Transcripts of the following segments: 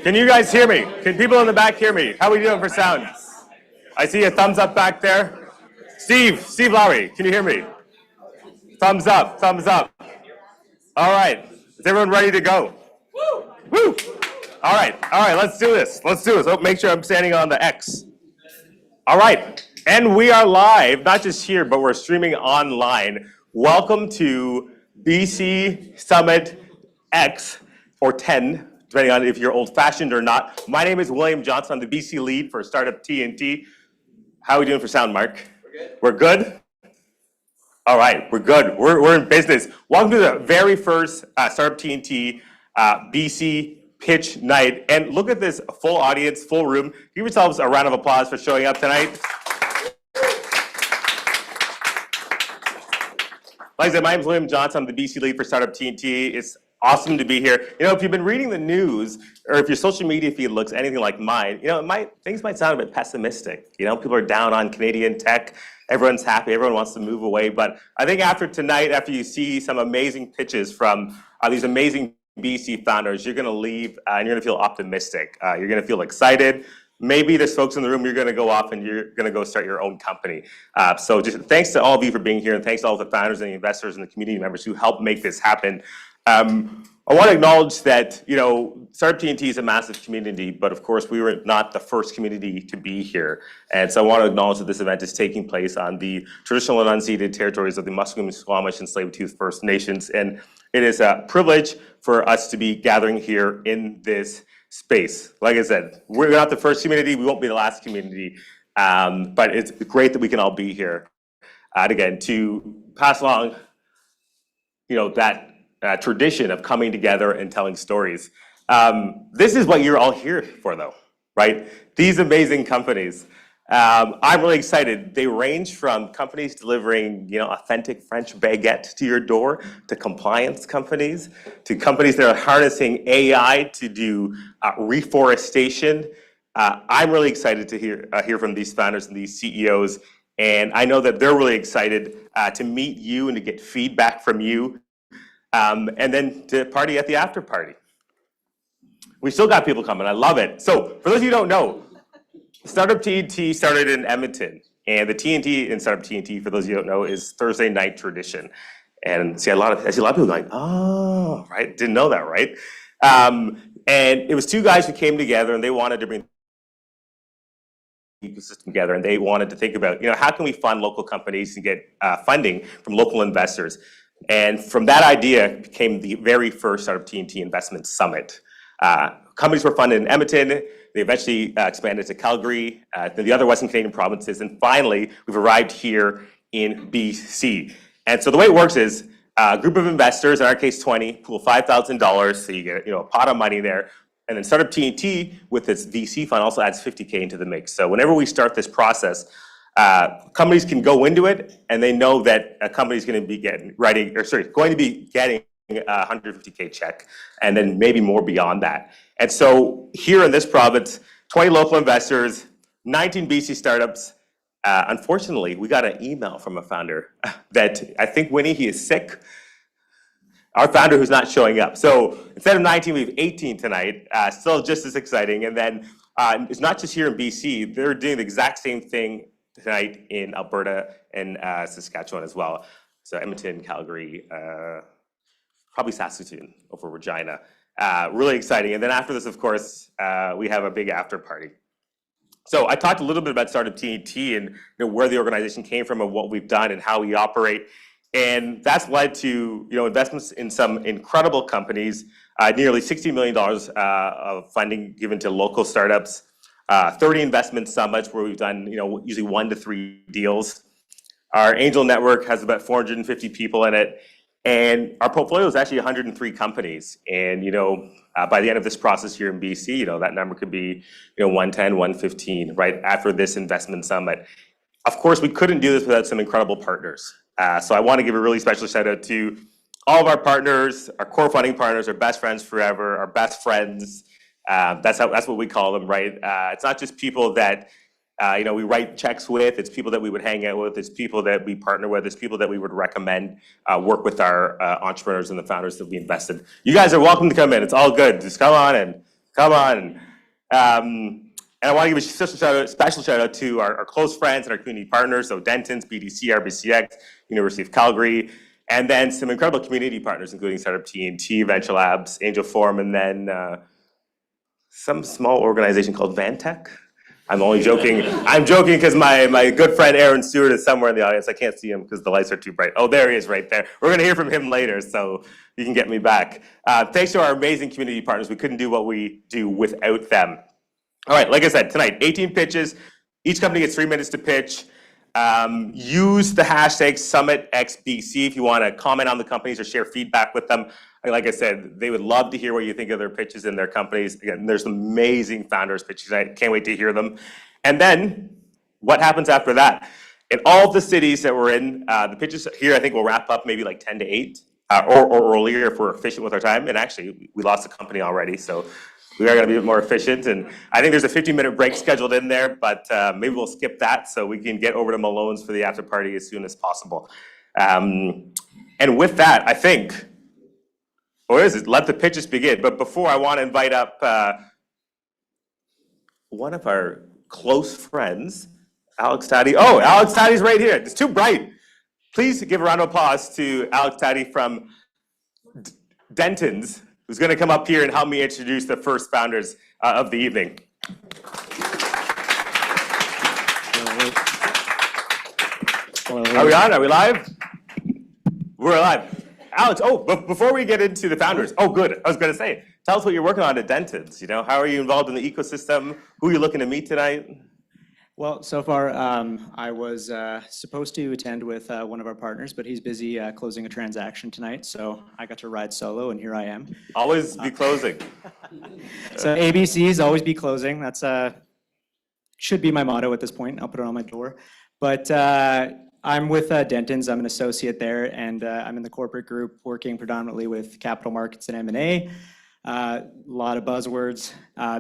Can you guys hear me? Can people in the back hear me? How are we doing for sound? I see a thumbs up back there. Steve Lowry, can you hear me? Thumbs up, thumbs up. All right, is everyone ready to go? Woo! All right, let's do this. Oh, make sure I'm standing on the X. All right, and we are live, not just here, but we're streaming online. Welcome to BC Summit X, or 10, depending on if you're old-fashioned or not. My name is William Johnson. I'm the BC lead for Startup TNT. How are we doing for sound, Mark? We're good? All right, we're good. We're in business. Welcome to the very first Startup TNT BC pitch night. And look at this full audience, full room. Give yourselves a round of applause for showing up tonight. Like I said, my name is William Johnson. I'm the BC lead for Startup TNT. It's awesome to be here. You know, if you've been reading the news, or if your social media feed looks anything like mine, you know, things might sound a bit pessimistic. You know, people are down on Canadian tech. Everyone's happy. Everyone wants to move away. But I think after tonight, after you see some amazing pitches from these amazing BC founders, you're going to leave and you're going to feel optimistic. You're going to feel excited. Maybe there's folks in the room, you're going to go off and you're going to go start your own company. So just thanks to all of you for being here, and thanks to all the founders and the investors and the community members who helped make this happen. I want to acknowledge that, you know, Startup TNT is a massive community, but of course we were not the first community to be here. And so I want to acknowledge that this event is taking place on the traditional and unceded territories of the Musqueam, Squamish, and Tsleil-Waututh First Nations. And it is a privilege for us to be gathering here in this space. Like I said, we're not the first community, we won't be the last community, but it's great that we can all be here. And again, to pass along, you know, that tradition of coming together and telling stories. This is what you're all here for, though, right? These amazing companies. I'm really excited. They range from companies delivering, you know, authentic French baguette to your door, to compliance companies, to companies that are harnessing AI to do reforestation. I'm really excited to hear from these founders and these CEOs, and I know that they're really excited to meet you and to get feedback from you. And then to party at the after party. We still got people coming. I love it. So for those of you who don't know, Startup TNT started in Edmonton. And the TNT in Startup TNT, for those of you who don't know, is Thursday night tradition. And I see a lot of people going, oh, right? Didn't know that, right? And it was two guys who came together and they wanted to bring the ecosystem together, and they wanted to think about, you know, how can we fund local companies and get funding from local investors? And from that idea came the very first Startup TNT Investment Summit. Companies were funded in Edmonton. They eventually expanded to Calgary, the other Western Canadian provinces, and finally, we've arrived here in BC. And so the way it works is a group of investors, in our case 20, pool $5,000, so you get, you know, a pot of money there. And then Startup TNT, with its VC fund, also adds $50K into the mix. So whenever we start this process, companies can go into it, and they know that a company is going to be getting a $150K check, and then maybe more beyond that. And so here in this province, 20 local investors, 19 BC startups. Unfortunately, we got an email from a founder that I think Winnie, he is sick. Our founder who's not showing up. So instead of 19, we have 18 tonight. Still just as exciting. And then it's not just here in BC. They're doing the exact same thing tonight in Alberta and Saskatchewan as well. So Edmonton, Calgary, probably Saskatoon over Regina. Really exciting. And then after this, of course, we have a big after party. So I talked a little bit about Startup TNT and, you know, where the organization came from and what we've done and how we operate. And that's led to, you know, investments in some incredible companies, nearly $60 million of funding given to local startups. 30 investment summits where we've done, you know, usually 1 to 3 deals. Our angel network has about 450 people in it, and our portfolio is actually 103 companies. And, you know, by the end of this process here in BC, you know, that number could be, you know, 110, 115, right after this investment summit. Of course, we couldn't do this without some incredible partners. So I want to give a really special shout out to all of our partners, our core funding partners, our best friends forever, our best friends. That's what we call them, right? It's not just people that we write checks with. It's people that we would hang out with. It's people that we partner with. It's people that we would recommend work with our entrepreneurs and the founders that we invested. You guys are welcome to come in. It's all good. Just come on and come on. And I want to give a special shout out to our close friends and our community partners. So Dentons, BDC, RBCX, University of Calgary, and then some incredible community partners, including Startup TNT, Venture Labs, Angel Forum, and then some small organization called Vantech. I'm only joking. I'm joking because my good friend Aaron Stewart is somewhere in the audience. I can't see him because the lights are too bright. Oh, there he is right there. We're going to hear from him later, so you can get me back. Thanks to our amazing community partners. We couldn't do what we do without them. All right, like I said, tonight, 18 pitches. Each company gets 3 minutes to pitch. Use the hashtag SummitXBC if you want to comment on the companies or share feedback with them. Like I said, they would love to hear what you think of their pitches and their companies. Again, there's amazing founders pitches. I can't wait to hear them. And then what happens after that? In all of the cities that we're in, the pitches here, I think we'll wrap up maybe like 10 to 8 or earlier if we're efficient with our time. And actually, we lost a company already, so we are going to be a bit more efficient. And I think there's a 15-minute break scheduled in there, but maybe we'll skip that so we can get over to Malone's for the after party as soon as possible. And with that, I think, or is it, let the pitches begin. But before, I want to invite up one of our close friends, Alex Taddy. Oh, Alex Taddy's right here. It's too bright. Please give a round of applause to Alex Taddy from Dentons, who's going to come up here and help me introduce the first founders of the evening. Are we on? Are we live? We're live. Alex, but before we get into the founders, good. I was going to say, tell us what you're working on at Dentons. How are you involved in the ecosystem? Who are you looking to meet tonight? Well, so far, I was supposed to attend with one of our partners, but he's busy closing a transaction tonight, so I got to ride solo, and here I am. Always be closing. So ABCs, always be closing. That's should be my motto at this point. I'll put it on my door. But I'm with Dentons. I'm an associate there, and I'm in the corporate group working predominantly with capital markets and M&A. A lot of buzzwords.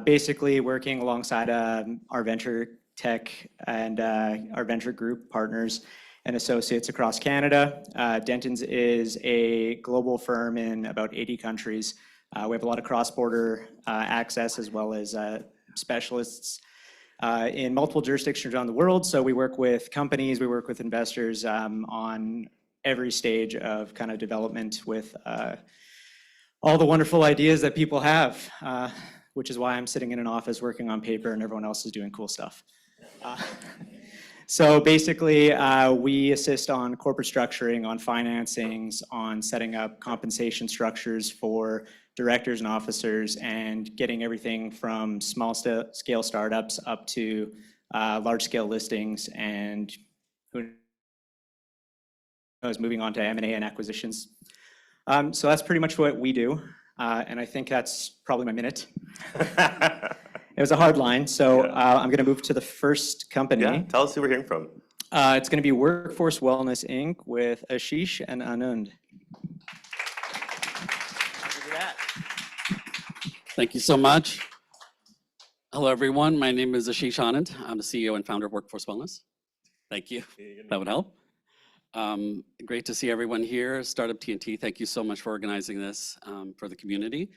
Basically working alongside our venture tech and our venture group partners and associates across Canada. Dentons is a global firm in about 80 countries. We have a lot of cross-border access as well as specialists in multiple jurisdictions around the world. So we work with companies, we work with investors on every stage of kind of development with all the wonderful ideas that people have, which is why I'm sitting in an office working on paper and everyone else is doing cool stuff. So basically, we assist on corporate structuring, on financings, on setting up compensation structures for directors and officers, and getting everything from small scale startups up to large scale listings, and who knows, moving on to M&A and acquisitions. So that's pretty much what we do, and I think that's probably my minute. It was a hard line, so I'm going to move to the first company. Yeah, tell us who we're hearing from. It's going to be Workforce Wellness Inc. with Ashish and Anand. Thank you so much. Hello, everyone. My name is Ashish Anand. I'm the CEO and founder of Workforce Wellness. Thank you. That would help. Great to see everyone here. Startup TNT, thank you so much for organizing this for the community.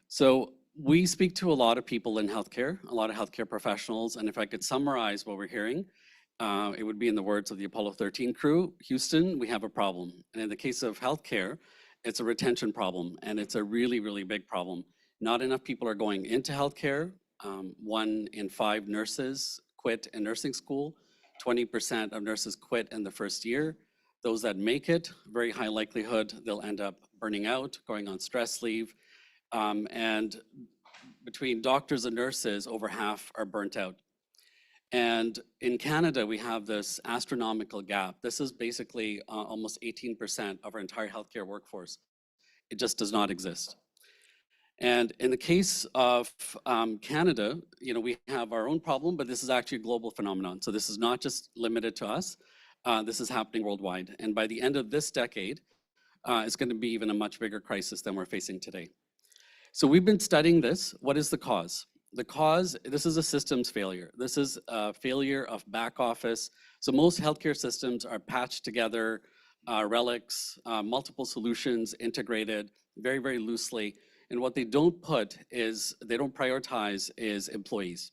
So we speak to a lot of people in healthcare, a lot of healthcare professionals, and if I could summarize what we're hearing, it would be in the words of the Apollo 13 crew, Houston, we have a problem. And in the case of healthcare, it's a retention problem, and it's a really, really big problem. Not enough people are going into healthcare. 1 in 5 nurses quit in nursing school. 20% of nurses quit in the first year. Those that make it, very high likelihood they'll end up burning out, going on stress leave. And between doctors and nurses, over half are burnt out. And in Canada, we have this astronomical gap. This is basically almost 18% of our entire healthcare workforce. It just does not exist. And in the case of Canada, we have our own problem, but this is actually a global phenomenon. So this is not just limited to us. This is happening worldwide. And by the end of this decade, it's going to be even a much bigger crisis than we're facing today. So we've been studying this. What is the cause? The cause, this is a systems failure. This is a failure of back office. So most healthcare systems are patched together, relics, multiple solutions integrated very, very loosely. And what they don't put is, they don't prioritize is employees.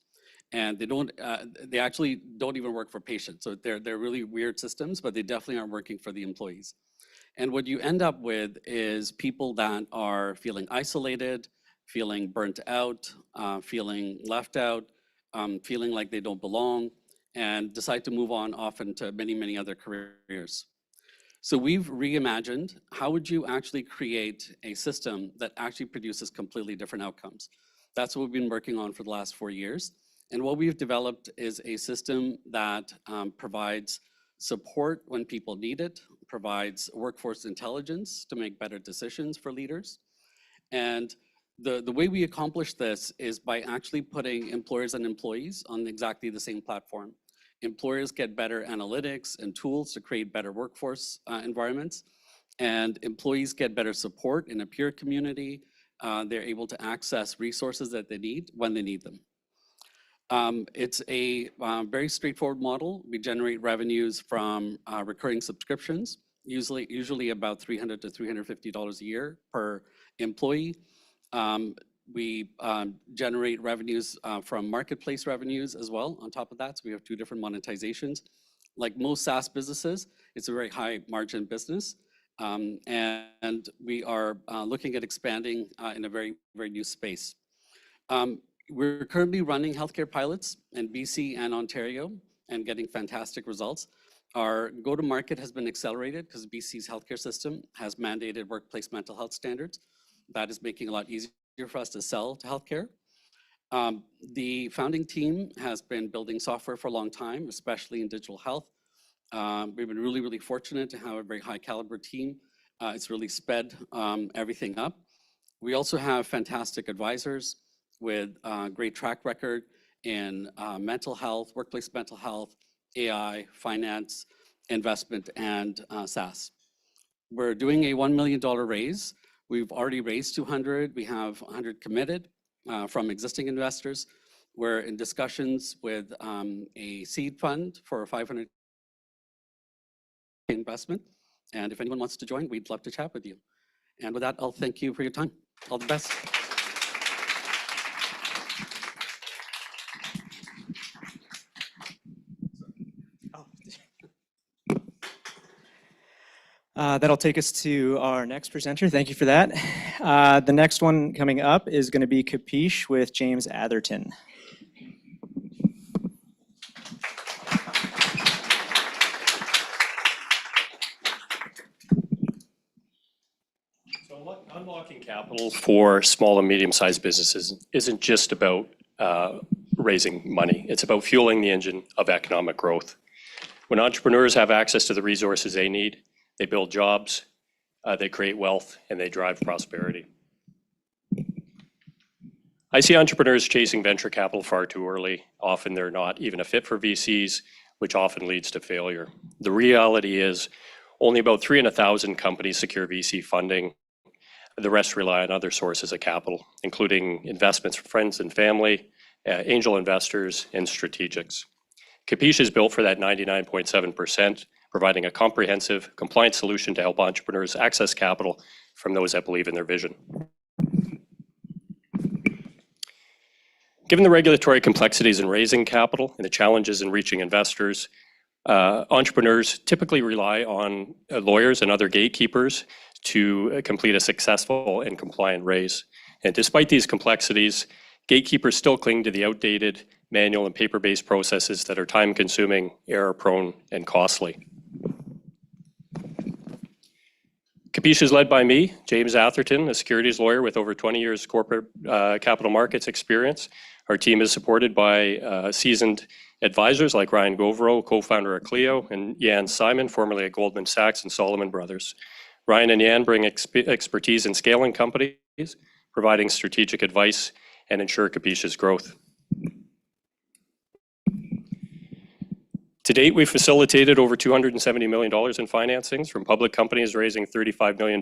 And they actually don't even work for patients. So they're really weird systems, but they definitely aren't working for the employees. And what you end up with is people that are feeling isolated, feeling burnt out, feeling left out, feeling like they don't belong, and decide to move on often to many, many other careers. So we've reimagined, how would you actually create a system that actually produces completely different outcomes? That's what we've been working on for the last 4 years. And what we've developed is a system that provides support when people need it, provides workforce intelligence to make better decisions for leaders. And the way we accomplish this is by actually putting employers and employees on exactly the same platform. Employers get better analytics and tools to create better workforce environments, and employees get better support in a peer community. They're able to access resources that they need when they need them. It's a very straightforward model. We generate revenues from recurring subscriptions, usually about $300 to $350 a year per employee. We generate revenues from marketplace revenues as well on top of that. So we have 2 different monetizations. Like most SaaS businesses, it's a very high margin business. And we are looking at expanding in a very, very new space. We're currently running healthcare pilots in BC and Ontario and getting fantastic results. Our go-to-market has been accelerated because BC's healthcare system has mandated workplace mental health standards. That is making it a lot easier for us to sell to healthcare. The founding team has been building software for a long time, especially in digital health. We've been really, really fortunate to have a very high caliber team. It's really sped everything up. We also have fantastic advisors with great track record in mental health, workplace mental health, AI, finance, investment, and SaaS. We're doing a $1 million raise. We've already raised 200. We have 100 committed from existing investors. We're in discussions with a seed fund for a 500 investment. And if anyone wants to join, we'd love to chat with you. And with that, I'll thank you for your time. All the best. That'll take us to our next presenter. Thank you for that. The next one coming up is going to be Capiche with James Atherton. So unlocking capital for small and medium-sized businesses isn't just about raising money. It's about fueling the engine of economic growth. When entrepreneurs have access to the resources they need, they build jobs, they create wealth, and they drive prosperity. I see entrepreneurs chasing venture capital far too early. Often they're not even a fit for VCs, which often leads to failure. The reality is only about 3 in 1,000 companies secure VC funding. The rest rely on other sources of capital, including investments from friends and family, angel investors, and strategics. Capiche is built for that 99.7%, providing a comprehensive, compliant solution to help entrepreneurs access capital from those that believe in their vision. Given the regulatory complexities in raising capital and the challenges in reaching investors, entrepreneurs typically rely on lawyers and other gatekeepers to complete a successful and compliant raise. And despite these complexities, gatekeepers still cling to the outdated manual and paper-based processes that are time-consuming, error-prone, and costly. Capiche is led by me, James Atherton, a securities lawyer with over 20 years corporate capital markets experience. Our team is supported by seasoned advisors like Ryan Govero, co-founder of Clio, and Yan Simon, formerly at Goldman Sachs and Solomon Brothers. Ryan and Yan bring expertise in scaling companies, providing strategic advice, and ensure Capiche's growth. To date, we've facilitated over $270 million in financings, from public companies raising $35 million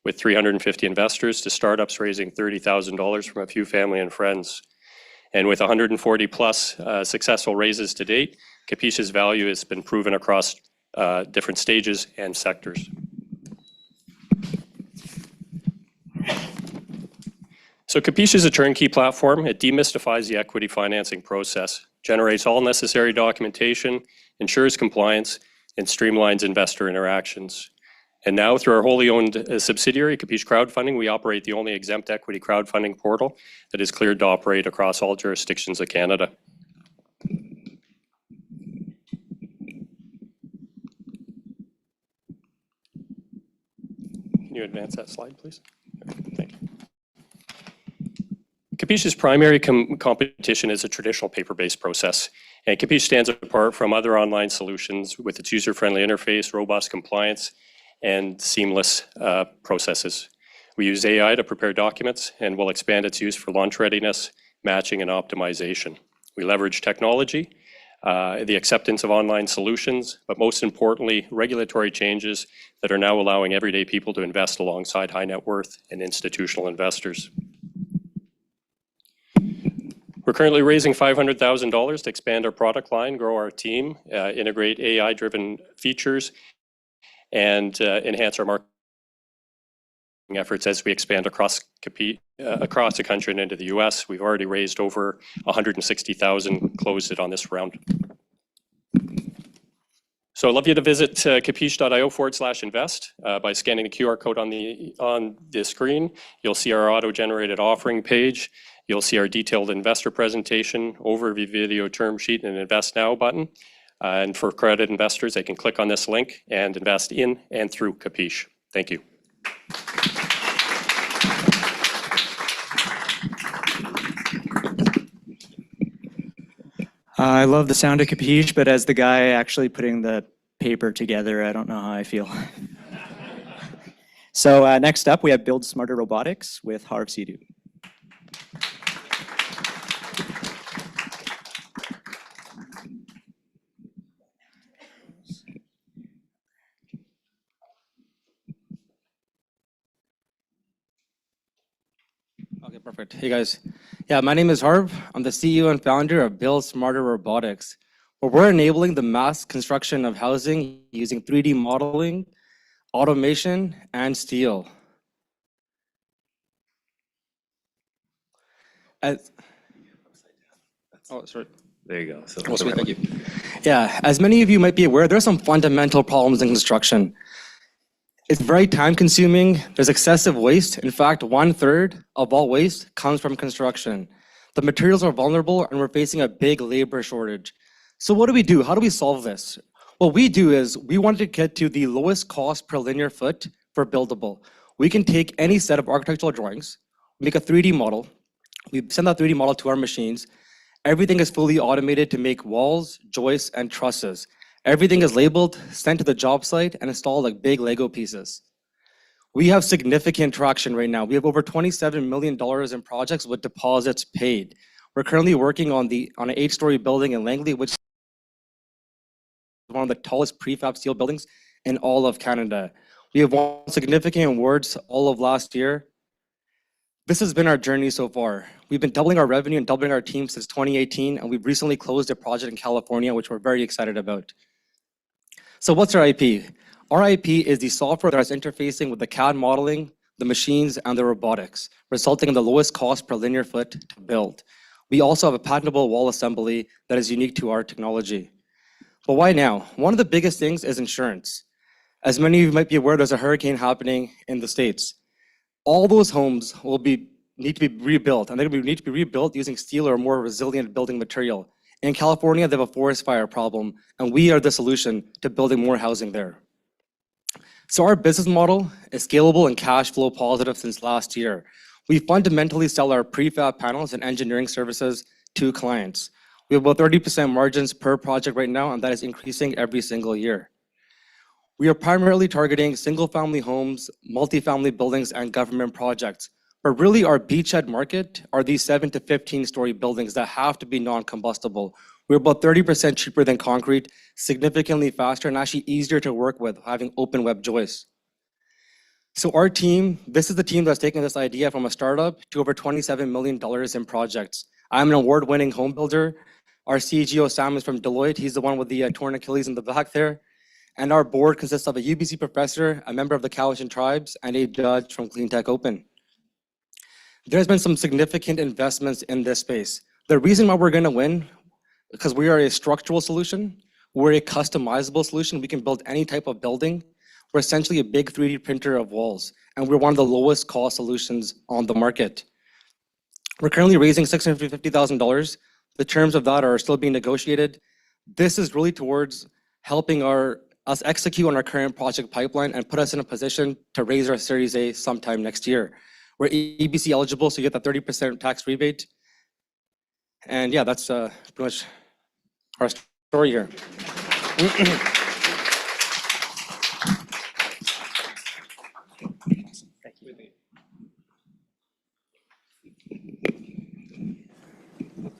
with 350 investors to startups raising $30,000 from a few family and friends. And with 140 plus successful raises to date, Capiche's value has been proven across different stages and sectors. So Capiche is a turnkey platform. It demystifies the equity financing process, generates all necessary documentation, ensures compliance, and streamlines investor interactions. And now through our wholly owned subsidiary, Capiche Crowdfunding, we operate the only exempt equity crowdfunding portal that is cleared to operate across all jurisdictions of Canada. Can you advance that slide, please? Thank you. Capiche's primary competition is a traditional paper-based process, and Capiche stands apart from other online solutions with its user-friendly interface, robust compliance, and seamless processes. We use AI to prepare documents and will expand its use for launch readiness, matching, and optimization. We leverage technology, the acceptance of online solutions, but most importantly, regulatory changes that are now allowing everyday people to invest alongside high net worth and institutional investors. We're currently raising $500,000 to expand our product line, grow our team, integrate AI-driven features, and enhance our marketing efforts as we expand across the country and into the US. We've already raised over $160,000, closed it on this round. So I'd love you to visit capiche.io/invest by scanning the QR code on the screen. You'll see our auto-generated offering page. You'll see our detailed investor presentation, overview video term sheet, and Invest Now button. And for accredited investors, they can click on this link and invest in and through Capiche. Thank you. I love the sound of Capiche, but as the guy actually putting the paper together, I don't know how I feel. So next up, we have BuildSmartr Robotics with Harv Sidhu. Okay, perfect. Hey guys. Yeah, my name is Harv. I'm the CEO and founder of BuildSmartr Robotics, where we're enabling the mass construction of housing using 3D modeling, automation, and steel. Sorry. There you go. So Oh, sweet, thank you. Yeah, as many of you might be aware, there are some fundamental problems in construction. It's very time consuming, there's excessive waste. In fact, 1/3 of all waste comes from construction. The materials are vulnerable and we're facing a big labor shortage. So what do? How do we solve this? What we do is we wanted to get to the lowest cost per linear foot for buildable. We can take any set of architectural drawings, make a 3D model, we send that 3D model to our machines. Everything is fully automated to make walls, joists, and trusses. Everything is labeled, sent to the job site, and installed like big Lego pieces. We have significant traction right now. We have over $27 million in projects with deposits paid. We're currently working on an 8-story building in Langley, which is one of the tallest prefab steel buildings in all of Canada. We have won significant awards all of last year. This has been our journey so far. We've been doubling our revenue and doubling our team since 2018, and we've recently closed a project in California, which we're very excited about. So what's our IP? Our IP is the software that is interfacing with the CAD modeling, the machines, and the robotics, resulting in the lowest cost per linear foot to build. We also have a patentable wall assembly that is unique to our technology. But why now? One of the biggest things is insurance. As many of you might be aware, there's a hurricane happening in the States. All those homes will need to be rebuilt, and they're going to need to be rebuilt using steel or more resilient building material. In California, they have a forest fire problem, and we are the solution to building more housing there. So our business model is scalable and cash flow positive since last year. We fundamentally sell our prefab panels and engineering services to clients. We have about 30% margins per project right now, and that is increasing every single year. We are primarily targeting single-family homes, multifamily buildings, and government projects. But really our beachhead market are these 7 to 15-story buildings that have to be non-combustible. We're about 30% cheaper than concrete, significantly faster, and actually easier to work with, having open web joists. So our team, this is the team that's taken this idea from a startup to over $27 million in projects. I'm an award-winning home builder. Our CGO, Sam, is from Deloitte. He's the one with the torn Achilles in the back there. And our board consists of a UBC professor, a member of the Capiche tribes, and a judge from Clean Tech Open. There's been some significant investments in this space. The reason why we're gonna win, because we are a structural solution, we're a customizable solution. We can build any type of building. We're essentially a big 3D printer of walls, and we're one of the lowest cost solutions on the market. We're currently raising $650,000. The terms of that are still being negotiated. This is really towards helping us execute on our current project pipeline and put us in a position to raise our Series A sometime next year. We're ABC eligible, so you get that 30% tax rebate. And yeah, that's pretty much our story here.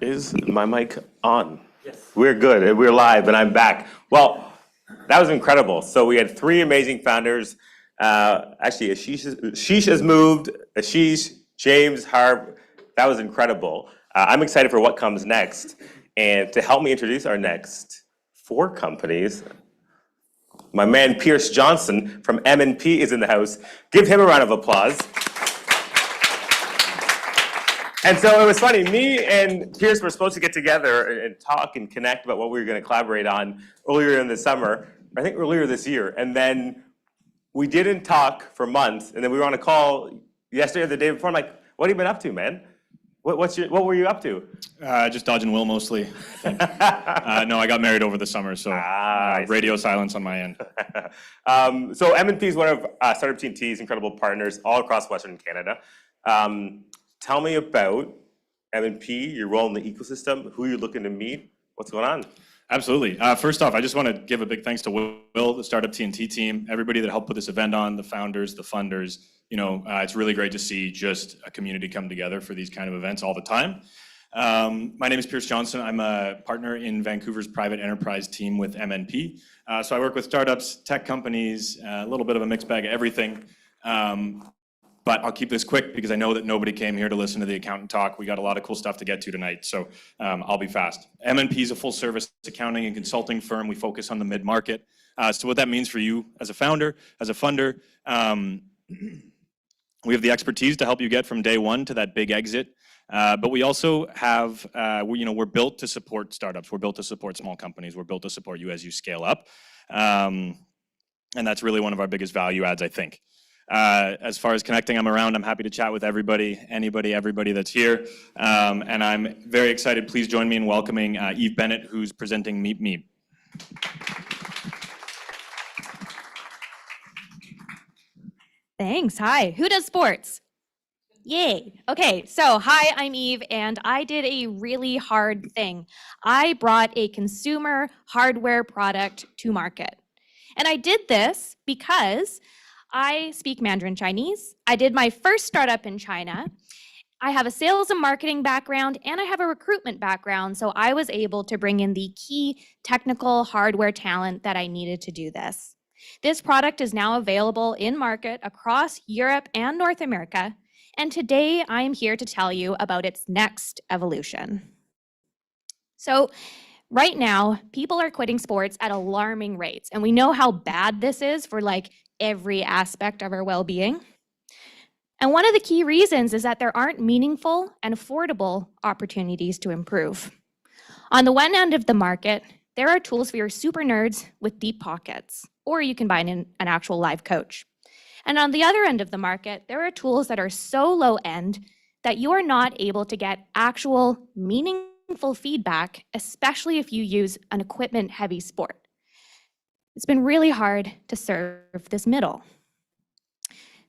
Is my mic on? Yes. We're good, we're live, and I'm back. Well, that was incredible. So we had three amazing founders. Actually, Ashish has moved, Ashish, James, Harv. That was incredible. I'm excited for what comes next. And to help me introduce our next four companies, my man Pierce Johnson from M&P is in the house. Give him a round of applause. And so it was funny, me and Pierce were supposed to get together and talk and connect about what we were going to collaborate on earlier in the summer, I think earlier this year. And then we didn't talk for months. And then we were on a call yesterday or the day before. I'm like, what have you been up to, man? What were you up to? Just dodging Will mostly. No, I got married over the summer, so radio silence on my end. So M&P is one of Startup TNT's incredible partners all across Western Canada. Tell me about M&P, your role in the ecosystem, who you're looking to meet, what's going on? Absolutely. First off, I just want to give a big thanks to Will, the Startup TNT team, everybody that helped put this event on, the founders, the funders. You know, it's really great to see just a community come together for these kind of events all the time. My name is Pierce Johnson. I'm a partner in Vancouver's private enterprise team with M&P. So I work with startups, tech companies, a little bit of a mixed bag of everything. But I'll keep this quick because I know that nobody came here to listen to the accountant talk. We got a lot of cool stuff to get to tonight, so I'll be fast. M&P is a full service accounting and consulting firm. We focus on the mid-market. So what that means for you as a founder, as a funder, we have the expertise to help you get from day one to that big exit. But we also have, we're built to support startups. We're built to support small companies. We're built to support you as you scale up. And that's really one of our biggest value adds, I think. As far as connecting, I'm around. I'm happy to chat with everybody, anybody, everybody that's here. And I'm very excited. Please join me in welcoming Eve Bennett, who's presenting MeepMeep. Thanks. Hi. Who does sports? Yay. Okay, so hi, I'm Eve, and I did a really hard thing. I brought a consumer hardware product to market. And I did this because I speak Mandarin Chinese. I did my first startup in China. I have a sales and marketing background, and I have a recruitment background, so I was able to bring in the key technical hardware talent that I needed to do this. This product is now available in market across Europe and North America, and today I am here to tell you about its next evolution. So right now, people are quitting sports at alarming rates, and we know how bad this is for like every aspect of our well-being. And one of the key reasons is that there aren't meaningful and affordable opportunities to improve. On the one end of the market, there are tools for your super nerds with deep pockets, or you can buy an actual live coach. And on the other end of the market, there are tools that are so low end that you are not able to get actual meaningful feedback, especially if you use an equipment-heavy sport. It's been really hard to serve this middle.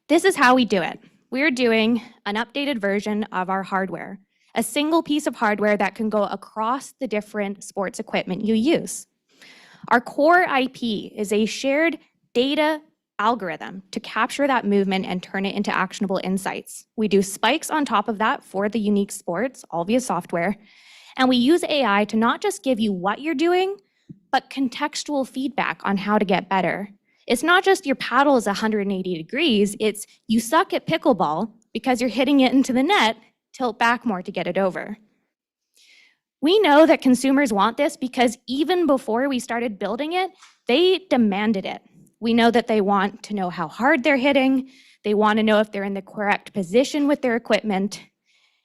This is how we do it. We're doing an updated version of our hardware, a single piece of hardware that can go across the different sports equipment you use. Our core IP is a shared data algorithm to capture that movement and turn it into actionable insights. We do spikes on top of that for the unique sports, all via software. And we use AI to not just give you what you're doing, but contextual feedback on how to get better. It's not just your paddle is 180 degrees, it's you suck at pickleball because you're hitting it into the net, tilt back more to get it over. We know that consumers want this because even before we started building it, they demanded it. We know that they want to know how hard they're hitting. They want to know if they're in the correct position with their equipment.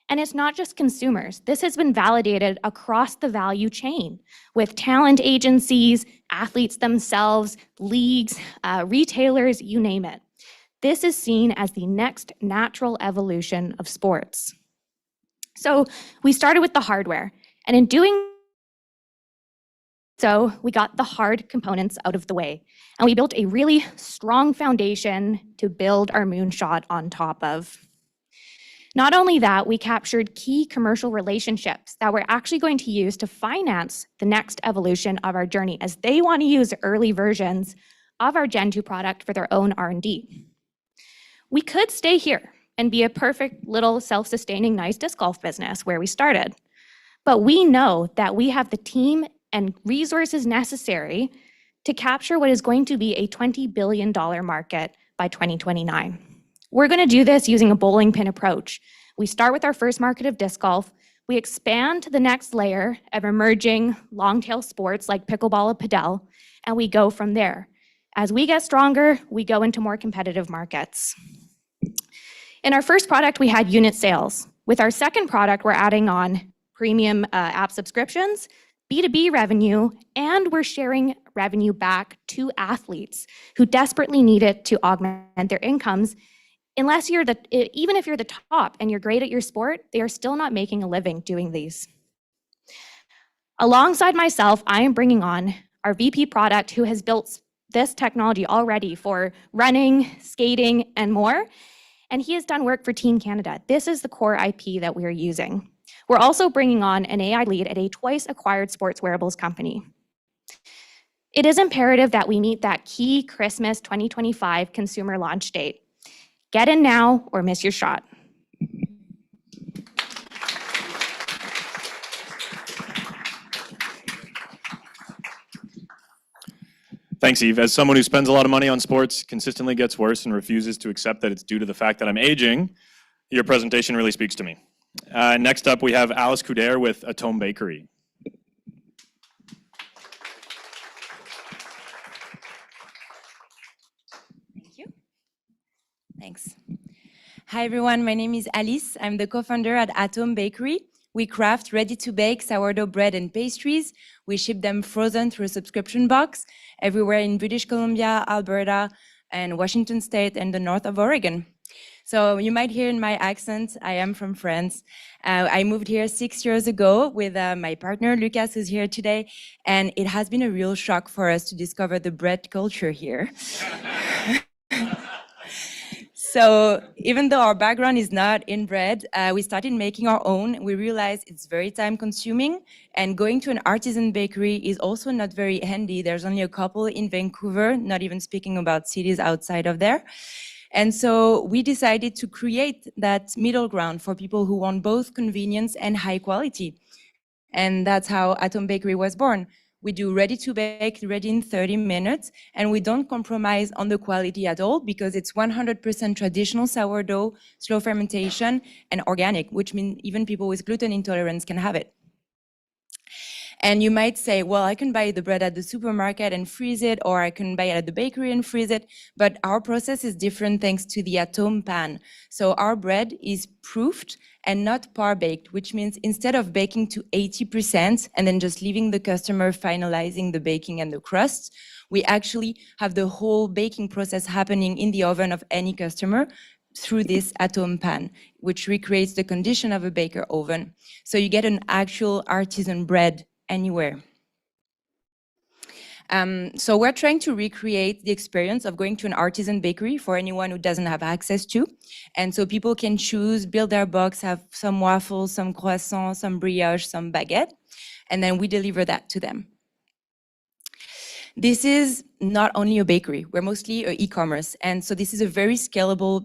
And it's not just consumers. This has been validated across the value chain with talent agencies, athletes themselves, leagues, retailers, you name it. This is seen as the next natural evolution of sports. So we started with the hardware, and in doing so, we got the hard components out of the way, and we built a really strong foundation to build our moonshot on top of. Not only that, we captured key commercial relationships that we're actually going to use to finance the next evolution of our journey, as they want to use early versions of our Gen 2 product for their own R&D. We could stay here and be a perfect little self-sustaining nice disc golf business where we started. But we know that we have the team and resources necessary to capture what is going to be a $20 billion market by 2029. We're going to do this using a bowling pin approach. We start with our first market of disc golf. We expand to the next layer of emerging long-tail sports like pickleball and padel, and we go from there. As we get stronger, we go into more competitive markets. In our first product, we had unit sales. With our second product, we're adding on premium app subscriptions, B2B revenue, and we're sharing revenue back to athletes who desperately need it to augment their incomes. Unless you're even if you're the top and you're great at your sport, they are still not making a living doing these. Alongside myself, I am bringing on our VP product who has built this technology already for running, skating, and more. And he has done work for Team Canada. This is the core IP that we are using. We're also bringing on an AI lead at a twice-acquired sports wearables company. It is imperative that we meet that key Christmas 2025 consumer launch date. Get in now or miss your shot. Thanks, Eve. As someone who spends a lot of money on sports, consistently gets worse, and refuses to accept that it's due to the fact that I'm aging, your presentation really speaks to me. Next up, we have Alice Couder with Atome Bakery. Thank you. Thanks. Hi, everyone. My name is Alice. I'm the co-founder at Atome Bakery. We craft ready-to-bake sourdough bread and pastries. We ship them frozen through a subscription box everywhere in British Columbia, Alberta, and Washington State, and the north of Oregon. So you might hear in my accent, I am from France. I moved here 6 years ago with my partner, Lucas, who's here today. And it has been a real shock for us to discover the bread culture here. So even though our background is not in bread, we started making our own. We realized it's very time consuming, and going to an artisan bakery is also not very handy. There's only a couple in Vancouver, not even speaking about cities outside of there. And so we decided to create that middle ground for people who want both convenience and high quality. And that's how Atome Bakery was born. We do ready to bake, ready in 30 minutes, and we don't compromise on the quality at all because it's 100% traditional sourdough, slow fermentation, and organic, which means even people with gluten intolerance can have it. And you might say, well, I can buy the bread at the supermarket and freeze it, or I can buy it at the bakery and freeze it. But our process is different thanks to the Atome pan. So our bread is proofed and not par-baked, which means instead of baking to 80% and then just leaving the customer finalizing the baking and the crust, we actually have the whole baking process happening in the oven of any customer through this Atome pan, which recreates the condition of a baker oven. So you get an actual artisan bread anywhere. So we're trying to recreate the experience of going to an artisan bakery for anyone who doesn't have access to. And so people can choose, build their box, have some waffles, some croissants, some brioche, some baguette, and then we deliver that to them. This is not only a bakery, we're mostly an e-commerce. And so this is a very scalable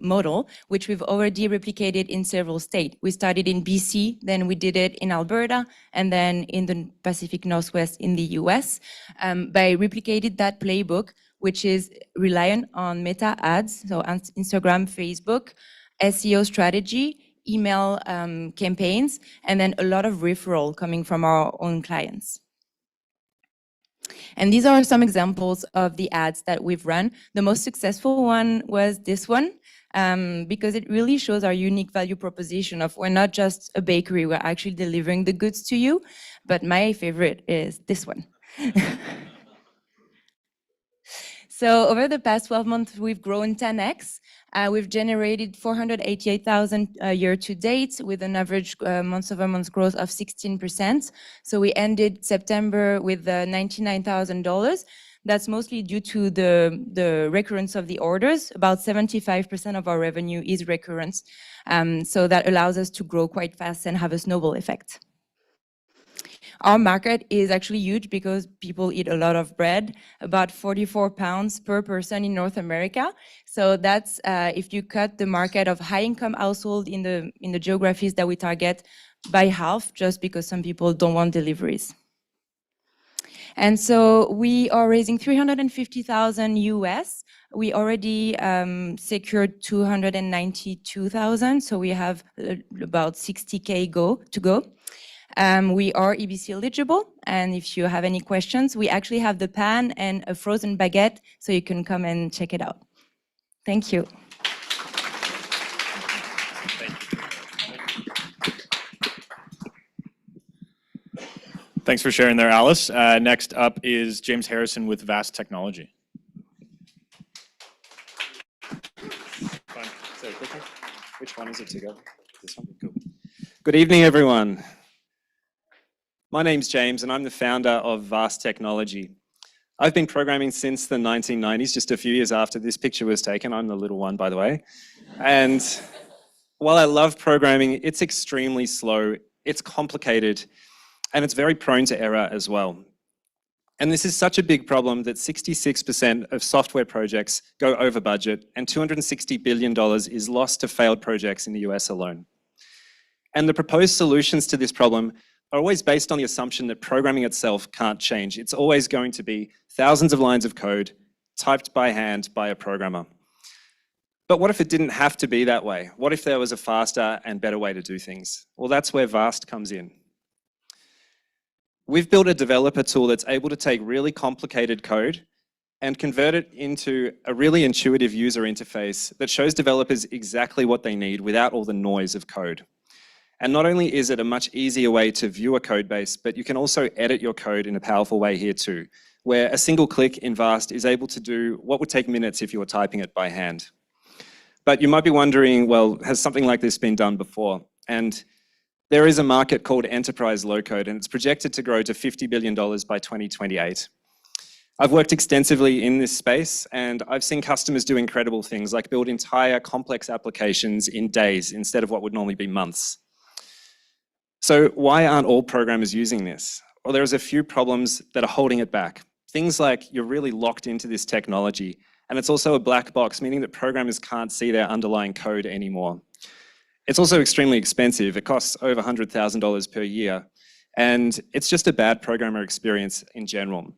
model, which we've already replicated in several states. We started in BC, then we did it in Alberta, and then in the Pacific Northwest in the US, by replicating that playbook, which is reliant on meta ads, so on Instagram, Facebook, SEO strategy, email campaigns, and then a lot of referral coming from our own clients. And these are some examples of the ads that we've run. The most successful one was this one, because it really shows our unique value proposition of we're not just a bakery, we're actually delivering the goods to you. But my favorite is this one. So over the past 12 months, we've grown 10x. We've generated 488,000 year to date with an average month-over-month growth of 16%. So we ended September with $99,000. That's mostly due to the recurrence of the orders. About 75% of our revenue is recurrence. So that allows us to grow quite fast and have a snowball effect. Our market is actually huge because people eat a lot of bread, about 44 pounds per person in North America. So that's if you cut the market of high-income household in the geographies that we target by half, just because some people don't want deliveries. And so we are raising 350,000 US. We already secured 292,000, so we have about 60K to go. We are EBC eligible, and if you have any questions, we actually have the pan and a frozen baguette, so you can come and check it out. Thank you. Thanks for sharing there, Alice. Next up is James Harrison with Vast Technology. Which one is it to go? This one? Cool. Good evening, everyone. My name's James, and I'm the founder of Vast Technology. I've been programming since the 1990s, just a few years after this picture was taken. I'm the little one, by the way. And while I love programming, it's extremely slow, it's complicated, and it's very prone to error as well. And this is such a big problem that 66% of software projects go over budget, and $260 billion is lost to failed projects in the US alone. And the proposed solutions to this problem are always based on the assumption that programming itself can't change. It's always going to be thousands of lines of code typed by hand by a programmer. But what if it didn't have to be that way? What if there was a faster and better way to do things? Well, that's where Vast comes in. We've built a developer tool that's able to take really complicated code and convert it into a really intuitive user interface that shows developers exactly what they need without all the noise of code. And not only is it a much easier way to view a code base, but you can also edit your code in a powerful way here too, where a single click in Vast is able to do what would take minutes if you were typing it by hand. But you might be wondering, well, has something like this been done before? And there is a market called enterprise low-code, and it's projected to grow to $50 billion by 2028. I've worked extensively in this space, and I've seen customers do incredible things like build entire complex applications in days instead of what would normally be months. So why aren't all programmers using this? Well, there's a few problems that are holding it back. Things like you're really locked into this technology, and it's also a black box, meaning that programmers can't see their underlying code anymore. It's also extremely expensive. It costs over $100,000 per year, and it's just a bad programmer experience in general.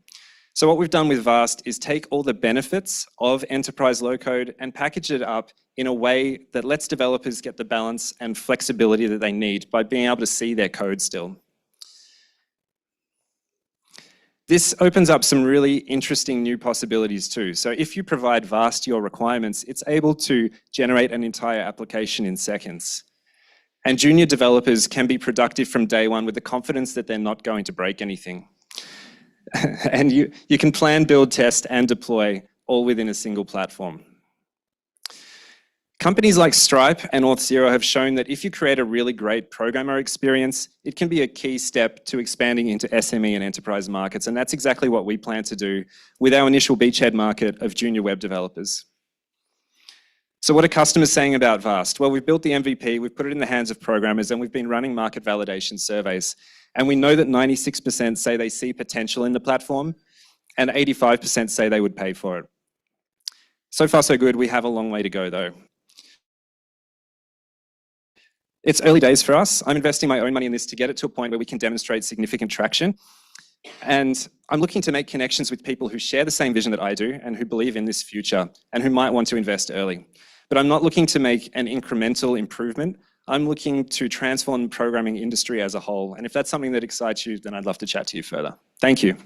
So what we've done with Vast is take all the benefits of enterprise low-code and package it up in a way that lets developers get the balance and flexibility that they need by being able to see their code still. This opens up some really interesting new possibilities too. So if you provide Vast your requirements, it's able to generate an entire application in seconds. And junior developers can be productive from day one with the confidence that they're not going to break anything. And you can plan, build, test, and deploy all within a single platform. Companies like Stripe and Auth0 have shown that if you create a really great programmer experience, it can be a key step to expanding into SME and enterprise markets, and that's exactly what we plan to do with our initial beachhead market of junior web developers. So what are customers saying about Vast? Well, we've built the MVP, we've put it in the hands of programmers, and we've been running market validation surveys. And we know that 96% say they see potential in the platform, and 85% say they would pay for it. So far, so good. We have a long way to go, though. It's early days for us. I'm investing my own money in this to get it to a point where we can demonstrate significant traction. And I'm looking to make connections with people who share the same vision that I do and who believe in this future and who might want to invest early. But I'm not looking to make an incremental improvement. I'm looking to transform the programming industry as a whole. And if that's something that excites you, then I'd love to chat to you further. Thank you.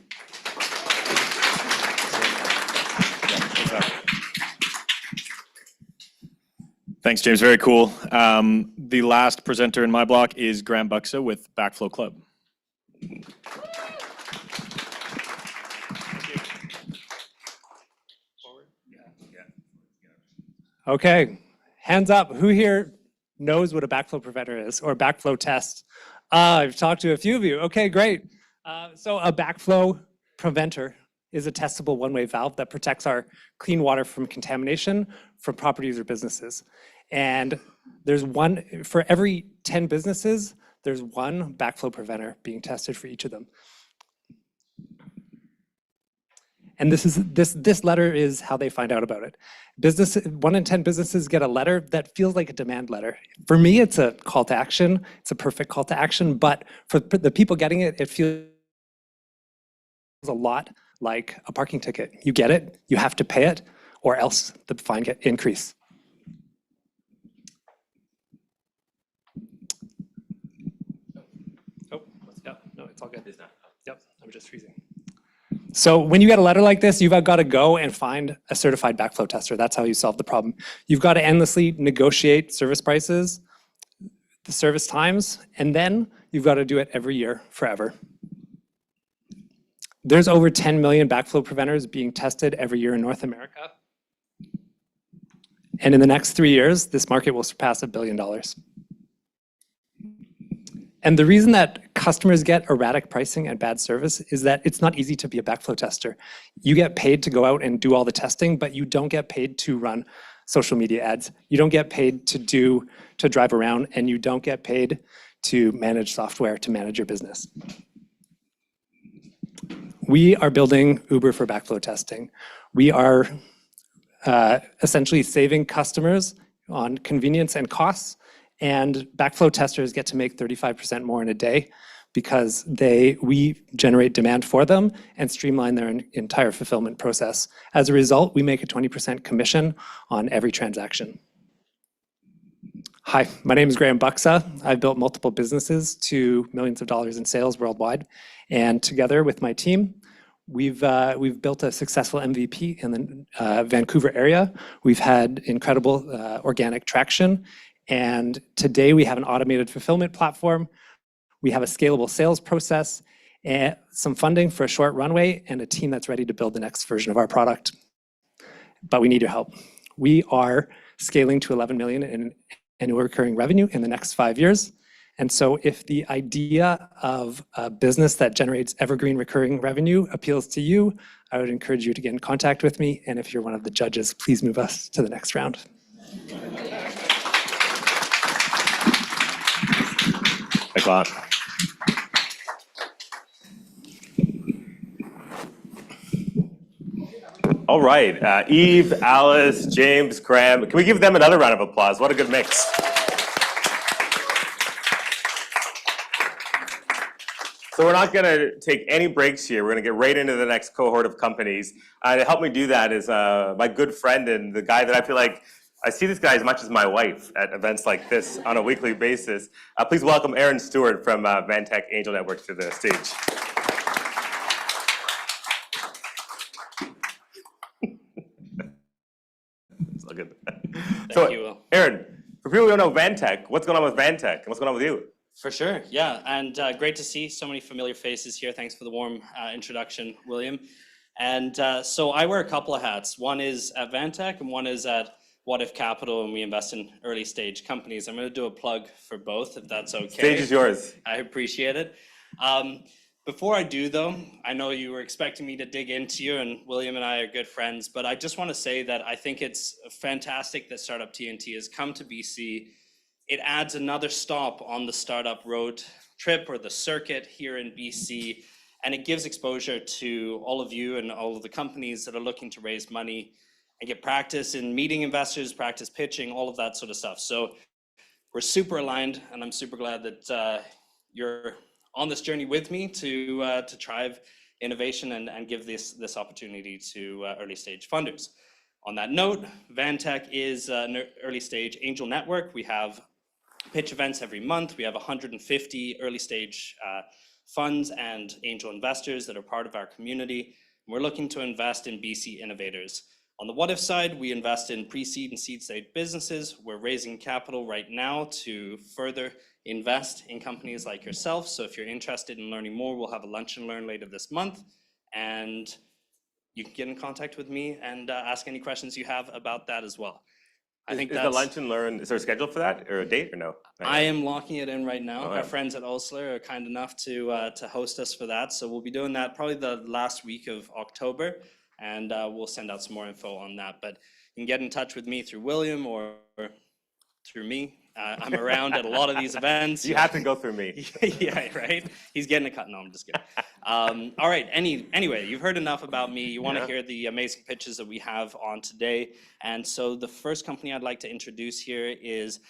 Thanks, James. Very cool. The last presenter in my block is Graham Buxa with Backflow Club. Okay, hands up. Who here knows what a backflow preventer is or a backflow test? I've talked to a few of you. Okay, great. So a backflow preventer is a testable one-way valve that protects our clean water from contamination from properties or businesses. And there's one, for every 10 businesses, there's one backflow preventer being tested for each of them. And this letter is how they find out about it. 1 in 10 businesses get a letter that feels like a demand letter. For me, it's a call to action. It's a perfect call to action, but for the people getting it, it feels a lot like a parking ticket. You get it, you have to pay it, or else the fine get increase. Oh, yeah, no, it's all good. Yep, I'm just freezing. So when you get a letter like this, you've got to go and find a certified backflow tester. That's how you solve the problem. You've got to endlessly negotiate service prices, the service times, and then you've got to do it every year, forever. There's over 10 million backflow preventers being tested every year in North America. And in the next 3 years, this market will surpass $1 billion. And the reason that customers get erratic pricing and bad service is that it's not easy to be a backflow tester. You get paid to go out and do all the testing, but you don't get paid to run social media ads. You don't get paid to drive around, and you don't get paid to manage software to manage your business. We are building Uber for backflow testing. We are essentially saving customers on convenience and costs, and backflow testers get to make 35% more in a day because we generate demand for them and streamline their entire fulfillment process. As a result, we make a 20% commission on every transaction. Hi, my name is Graham Buxa. I've built multiple businesses to millions of dollars in sales worldwide. And together with my team, we've built a successful MVP in the Vancouver area. We've had incredible organic traction. And today we have an automated fulfillment platform. We have a scalable sales process, and some funding for a short runway, and a team that's ready to build the next version of our product. But we need your help. We are scaling to 11 million in annual recurring revenue in the next 5 years. And so if the idea of a business that generates evergreen recurring revenue appeals to you, I would encourage you to get in contact with me. And if you're one of the judges, please move us to the next round. Thanks a lot. All right, Eve, Alice, James, Graham. Can we give them another round of applause? What a good mix. So we're not going to take any breaks here. We're going to get right into the next cohort of companies. To help me do that is my good friend and the guy that I feel like I see this guy as much as my wife at events like this on a weekly basis. Please welcome Aaron Stewart from Vantech Angel Network to the stage. It's all good. Thank you, Will. Aaron, for people who don't know Vantech, what's going on with Vantech and what's going on with you? For sure, yeah, and great to see so many familiar faces here. Thanks for the warm introduction, William. And so I wear a couple of hats. One is at Vantech and one is at What If Capital, and we invest in early stage companies. I'm going to do a plug for both, if that's okay. Stage is yours. I appreciate it. Before I do, though, I know you were expecting me to dig into you, and William and I are good friends, but I just want to say that I think it's fantastic that Startup TNT has come to BC. It adds another stop on the startup road trip or the circuit here in BC, and it gives exposure to all of you and all of the companies that are looking to raise money and get practice in meeting investors, practice pitching, all of that sort of stuff. So we're super aligned, and I'm super glad that you're on this journey with me to drive innovation and give this opportunity to early stage funders. On that note, Vantech is an early stage angel network. We have pitch events every month. We have 150 early stage funds and angel investors that are part of our community. We're looking to invest in BC innovators. On the what if side, we invest in pre-seed and seed stage businesses. We're raising capital right now to further invest in companies like yourself. So if you're interested in learning more, we'll have a lunch and learn later this month. And you can get in contact with me and ask any questions you have about that as well. I think is the lunch and learn, is there a schedule for that or a date or no? I am locking it in right now. Oh, Our yeah. friends at Osler are kind enough to host us for that. So we'll be doing that probably the last week of October, and we'll send out some more info on that. But you can get in touch with me through William or through me. I'm around at a lot of these events. You have to go through me. Yeah, right? He's getting a cut. No, I'm just kidding. All right, anyway, you've heard enough about me. You want to hear the amazing pitches that we have on today. And so the first company I'd like to introduce here is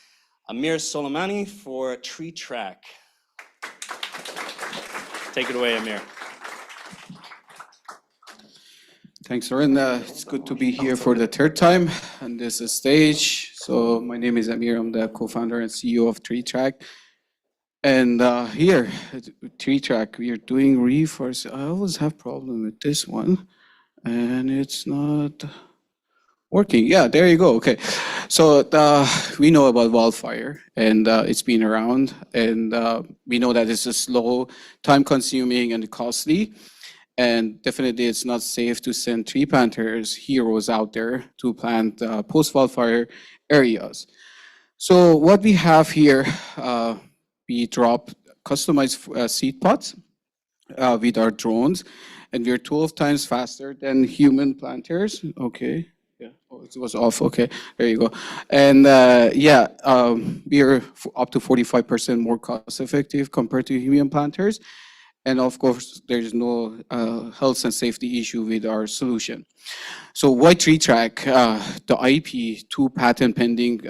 Amir Soleimani for Tree Track. Take it away, Amir. Thanks, Oren. It's good to be here for the third time on this stage. So my name is Amir. I'm the co-founder and CEO of Tree Track. And here, Tree Track, we are doing reefers. I always have problem with this one, and it's not working. Yeah, there you go. Okay. So we know about wildfire, and it's been around, and we know that it's a slow, time-consuming, and costly. And definitely it's not safe to send tree planters, heroes out there to plant post-wildfire areas. So what we have here, we drop customized seed pods with our drones, and we're 12 times faster than human planters. Okay. Yeah, oh, it was off. Okay, there you go. And we are up to 45% more cost effective compared to human planters. And of course, there's no health and safety issue with our solution. So why Tree Track? The IP, two patent pending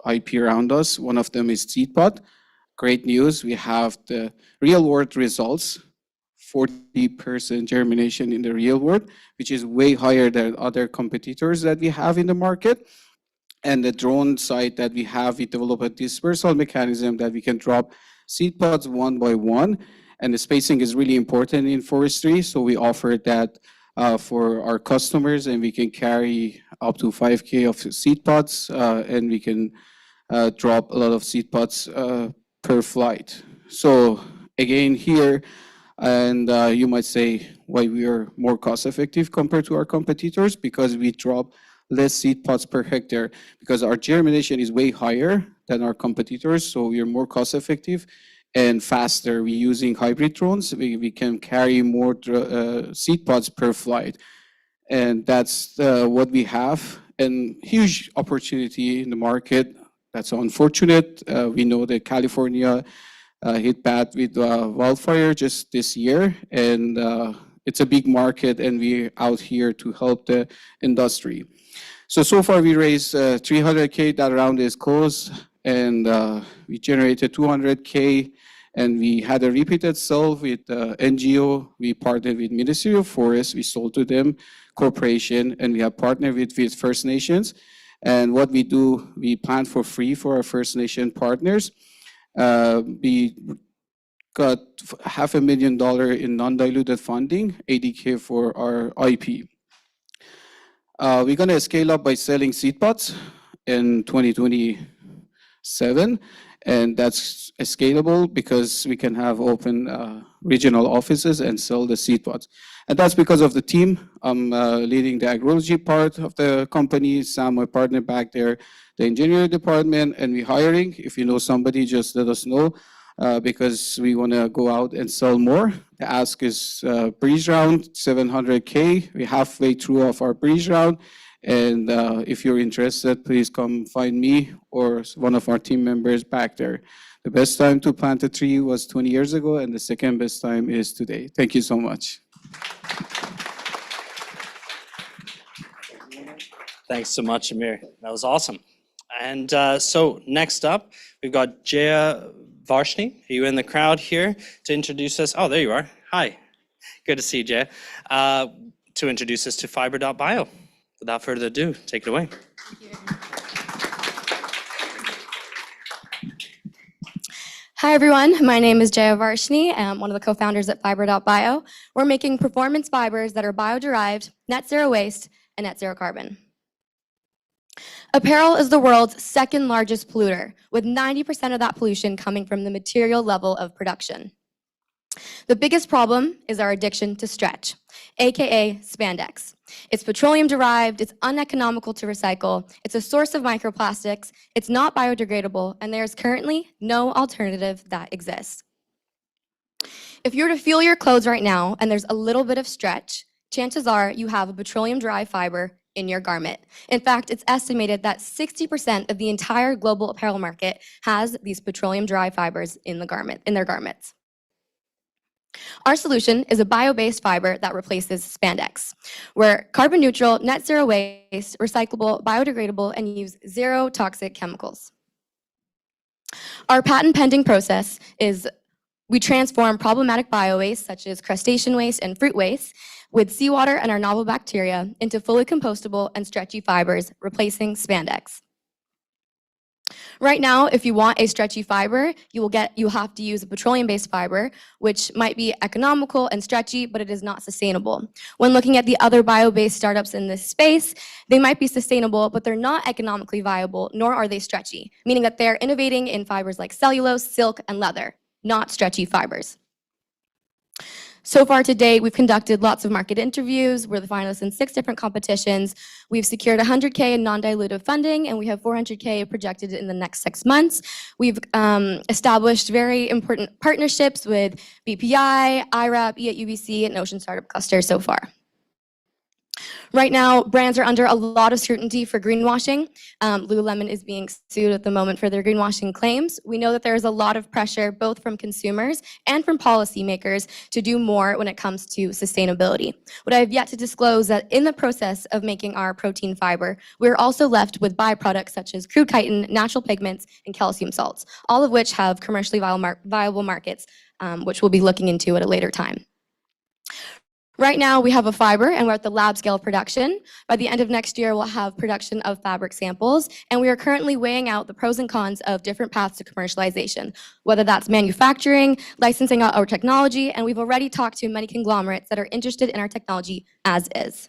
IP around us. One of them is seed pod. Great news, we have the real world results, 40% germination in the real world, which is way higher than other competitors that we have in the market. And the drone side that we have, we developed a dispersal mechanism that we can drop seed pods one by one. And the spacing is really important in forestry, so we offer that for our customers, and we can carry up to 5K of seed pods, and we can drop a lot of seed pods per flight. So again here, and you might say why we are more cost effective compared to our competitors, because we drop less seed pods per hectare, because our germination is way higher than our competitors, so we are more cost effective and faster. We're using hybrid drones. We can carry more seed pods per flight. And that's what we have. And huge opportunity in the market. That's unfortunate. We know that California hit bad with wildfire just this year. And it's a big market, and we're out here to help the industry. So far we raised 300K, that round is closed. And we generated 200K. And we had a repeated sell with NGO. We partnered with Ministry of Forests. We sold to them, corporation, and we have partnered with First Nations. And what we do, we plant for free for our First Nation partners. We got $500,000 in non-diluted funding, 80K for our IP. We're gonna scale up by selling seed pods in 2027. And that's scalable because we can have open regional offices and sell the seed pods. And that's because of the team. I'm leading the agrology part of the company. Sam, my partner back there, the engineering department, and we're hiring. If you know somebody, just let us know because we want to go out and sell more. The ask is breeze round, 700K. We're halfway through of our breeze round. And if you're interested, please come find me or one of our team members back there. The best time to plant a tree was 20 years ago, and the second best time is today. Thank you so much. Thanks so much, Amir. That was awesome. And so next up, we've got Jaya Varshni. Are you in the crowd here to introduce us? Oh, there you are. Hi. Good to see you, Jaya. To introduce us to Fibr.Bio. Without further ado, take it away. Hi everyone, my name is Jaya Varshni. I'm one of the co-founders at Fibr.Bio. We're making performance fibers that are bio-derived, net zero waste, and net zero carbon. Apparel is the world's second largest polluter, with 90% of that pollution coming from the material level of production. The biggest problem is our addiction to stretch, aka spandex. It's petroleum derived, it's uneconomical to recycle, it's a source of microplastics, it's not biodegradable, and there's currently no alternative that exists. If you were to feel your clothes right now and there's a little bit of stretch, chances are you have a petroleum derived fiber in your garment. In fact, it's estimated that 60% of the entire global apparel market has these petroleum derived fibers in their garments. Our solution is a bio-based fiber that replaces spandex. We're carbon neutral, net zero waste, recyclable, biodegradable, and use zero toxic chemicals. Our patent pending process is we transform problematic bio-waste, such as crustacean waste and fruit waste, with seawater and our novel bacteria into fully compostable and stretchy fibers, replacing spandex. Right now, if you want a stretchy fiber, you'll have to use a petroleum-based fiber, which might be economical and stretchy, but it is not sustainable. When looking at the other bio-based startups in this space, they might be sustainable, but they're not economically viable, nor are they stretchy, meaning that they're innovating in fibers like cellulose, silk, and leather, not stretchy fibers. So far today, we've conducted lots of market interviews. We're the finalists in 6 different competitions. We've secured $100K in non-dilutive funding, and we have $400K projected in the next 6 months. We've established very important partnerships with BPI, IRAP, EAT-UBC, and Ocean Startup Cluster so far. Right now, brands are under a lot of scrutiny for greenwashing. Lululemon is being sued at the moment for their greenwashing claims. We know that there is a lot of pressure both from consumers and from policymakers to do more when it comes to sustainability. What I have yet to disclose is that in the process of making our protein fiber, we're also left with byproducts such as crude chitin, natural pigments, and calcium salts, all of which have commercially viable markets, which we'll be looking into at a later time. Right now, we have a fiber, and we're at the lab scale production. By the end of next year, we'll have production of fabric samples, and we are currently weighing out the pros and cons of different paths to commercialization, whether that's manufacturing, licensing out our technology, and we've already talked to many conglomerates that are interested in our technology as is.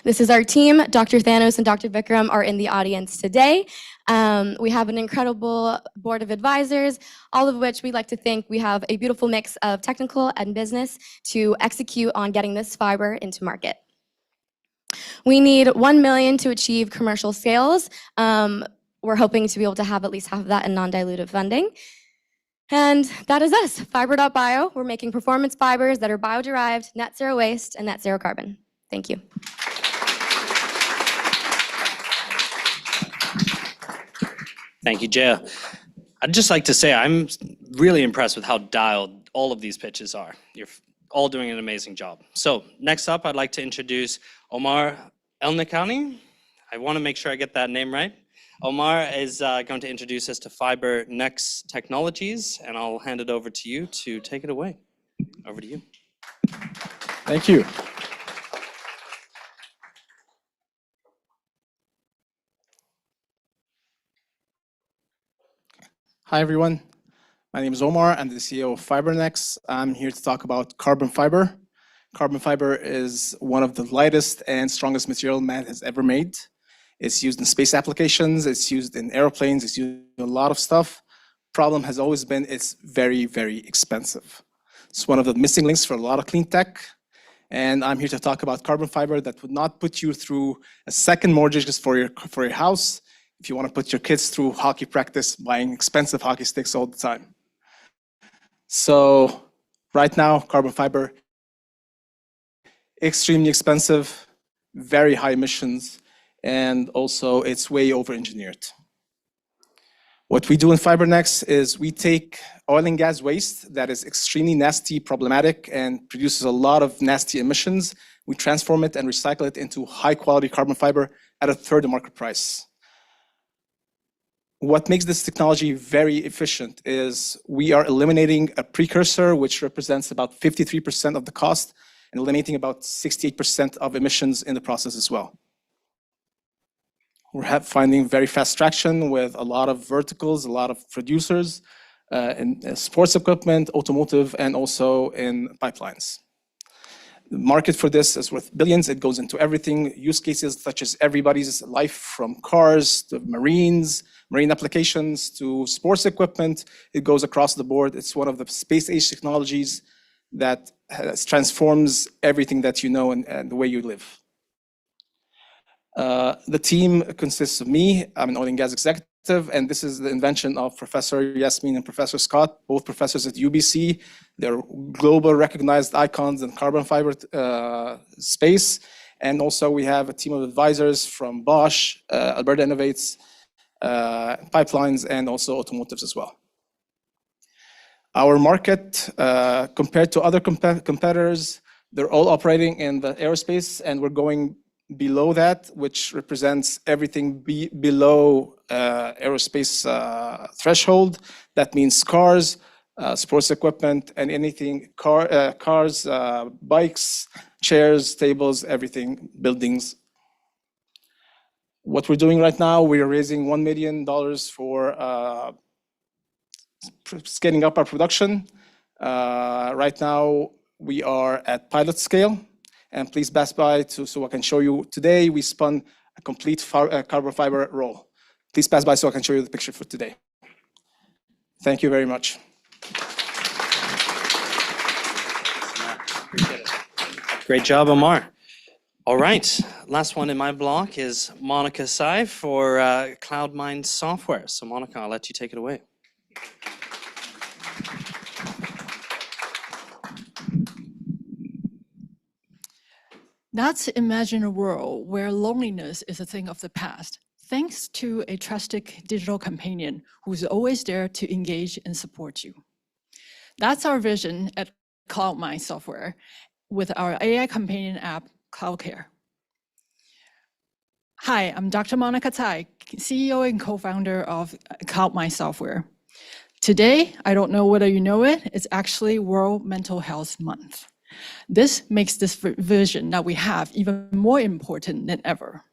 This is our team. Dr. Thanos and Dr. Vikram are in the audience today. We have an incredible board of advisors, all of which we like to think we have a beautiful mix of technical and business to execute on getting this fiber into market. We need 1 million to achieve commercial sales. We're hoping to be able to have at least half of that in non-dilutive funding. And that is us, Fibr.Bio. We're making performance fibers that are bio-derived, net zero waste, and net zero carbon. Thank you. Thank you, Jaya. I'd just like to say I'm really impressed with how dialed all of these pitches are. You're all doing an amazing job. So next up, I'd like to introduce Omar Elnikani. I want to make sure I get that name right. Omar is going to introduce us to Fibernx Technologies, and I'll hand it over to you to take it away. Over to you. Thank you. Hi, everyone. My name is Omar. I'm the CEO of Fibernx. I'm here to talk about carbon fiber. Carbon fiber is one of the lightest and strongest material man has ever made. It's used in space applications. It's used in airplanes. It's used in a lot of stuff. Problem has always been it's very, very expensive. It's one of the missing links for a lot of clean tech. And I'm here to talk about carbon fiber that would not put you through a second mortgage just for your house. If you want to put your kids through hockey practice, buying expensive hockey sticks all the time. So right now, carbon fiber, extremely expensive, very high emissions, and also it's way over-engineered. What we do in Fibernx is we take oil and gas waste that is extremely nasty, problematic, and produces a lot of nasty emissions. We transform it and recycle it into high-quality carbon fiber at a third of market price. What makes this technology very efficient is we are eliminating a precursor, which represents about 53% of the cost, and eliminating about 68% of emissions in the process as well. We're finding very fast traction with a lot of verticals, a lot of producers. in sports equipment, automotive, and also in pipelines. The market for this is worth billions. It goes into everything, use cases such as everybody's life, from cars to marine applications to sports equipment. It goes across the board. It's one of the space-age technologies that transforms everything that you know and the way you live. The team consists of me. I'm an oil and gas executive, and this is the invention of Professor Yasmin and Professor Scott, both professors at UBC. They're global recognized icons in carbon fiber space. And also we have a team of advisors from Bosch, Alberta Innovates, pipelines, and also automotives as well. Our market, compared to other competitors, they're all operating in the aerospace, and we're going below that, which represents everything below aerospace threshold. That means cars, sports equipment, and anything, cars, bikes, chairs, tables, everything, buildings. What we're doing right now, we are raising $1 million for scaling up our production. Right now, we are at pilot scale. And please pass by so I can show you. Today, we spun a complete carbon fiber roll. Please pass by so I can show you the picture for today. Thank you very much. Great job, Omar. All right, last one in my block is Monica Sai for CloudMind Software. So Monica, I'll let you take it away. Let's imagine a world where loneliness is a thing of the past, thanks to a trusted digital companion who's always there to engage and support you. That's our vision at CloudMind Software with our AI companion app, CloudCare. Hi, I'm Dr. Monica Tsai, CEO and co-founder of CloudMind Software. Today, I don't know whether you know it, it's actually World Mental Health Month. This makes this vision that we have even more important than ever.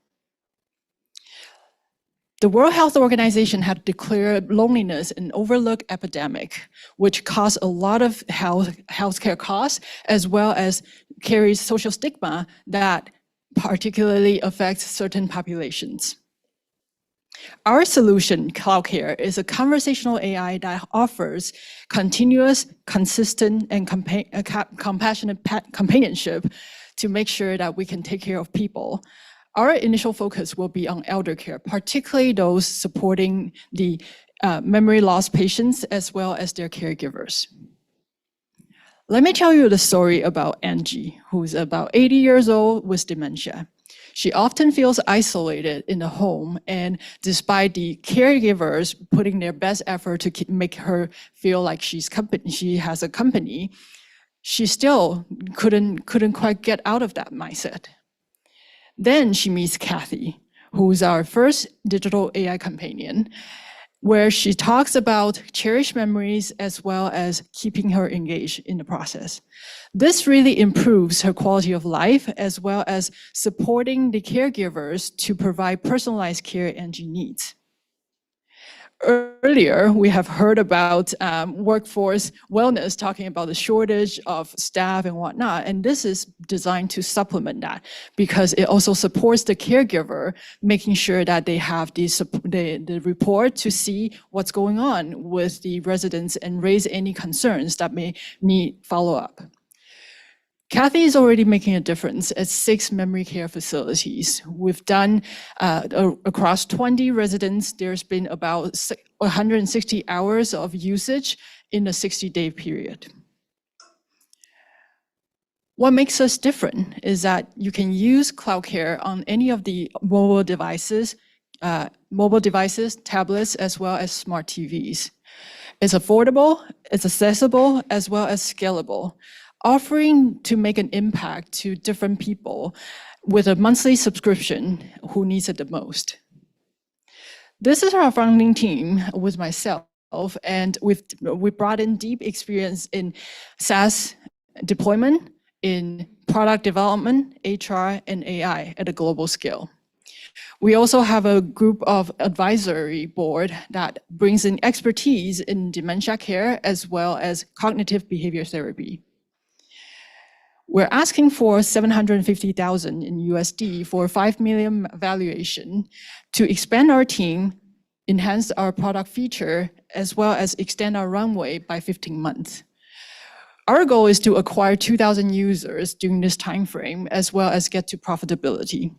The World Health Organization had declared loneliness an overlooked epidemic, which caused a lot of healthcare costs, as well as carries social stigma that particularly affects certain populations. Our solution, CloudCare, is a conversational AI that offers continuous, consistent, and compassionate companionship to make sure that we can take care of people. Our initial focus will be on elder care, particularly those supporting the memory loss patients as well as their caregivers. Let me tell you the story about Angie, who's about 80 years old with dementia. She often feels isolated in the home, and despite the caregivers putting their best effort to make her feel like she has a company, she still couldn't quite get out of that mindset. Then she meets Kathy, who's our first digital AI companion, where she talks about cherished memories as well as keeping her engaged in the process. This really improves her quality of life as well as supporting the caregivers to provide personalized care Angie needs. Earlier, we have heard about workforce wellness, talking about the shortage of staff and whatnot, and this is designed to supplement that because it also supports the caregiver, making sure that they have the report to see what's going on with the residents and raise any concerns that may need follow-up. Kathy is already making a difference at 6 memory care facilities. We've done across 20 residents, there's been about 160 hours of usage in a 60-day period. What makes us different is that you can use CloudCare on any of the mobile devices, tablets, as well as smart TVs. It's affordable, it's accessible, as well as scalable, offering to make an impact to different people with a monthly subscription who needs it the most. This is our founding team with myself, and we brought in deep experience in SaaS deployment, in product development, HR, and AI at a global scale. We also have a group of advisory board that brings in expertise in dementia care as well as cognitive behavior therapy. We're asking for $750,000 in USD for 5 million valuation to expand our team, enhance our product feature, as well as extend our runway by 15 months. Our goal is to acquire 2,000 users during this timeframe, as well as get to profitability.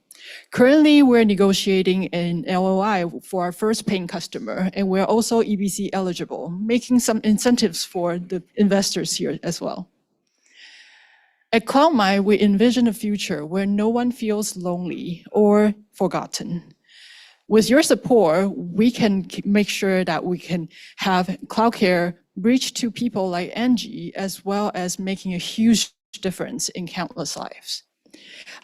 Currently, we're negotiating an LOI for our first paying customer, and we're also EBC eligible, making some incentives for the investors here as well. At CloudMind, we envision a future where no one feels lonely or forgotten. With your support, we can make sure that we can have cloud care reach to people like Angie, as well as making a huge difference in countless lives.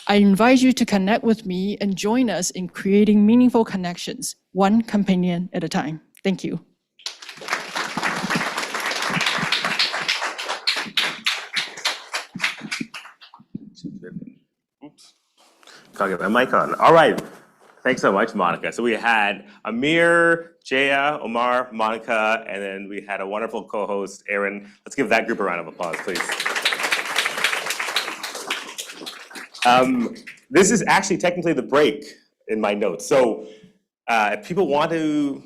I invite you to connect with me and join us in creating meaningful connections, one companion at a time. Thank you. Oops. Gotta get my mic on. All right. Thanks so much, Monica. So we had Amir, Jaya, Omar, Monica, and then we had a wonderful co-host, Aaron. Let's give that group a round of applause, please. This is actually technically the break in my notes. So if people want to,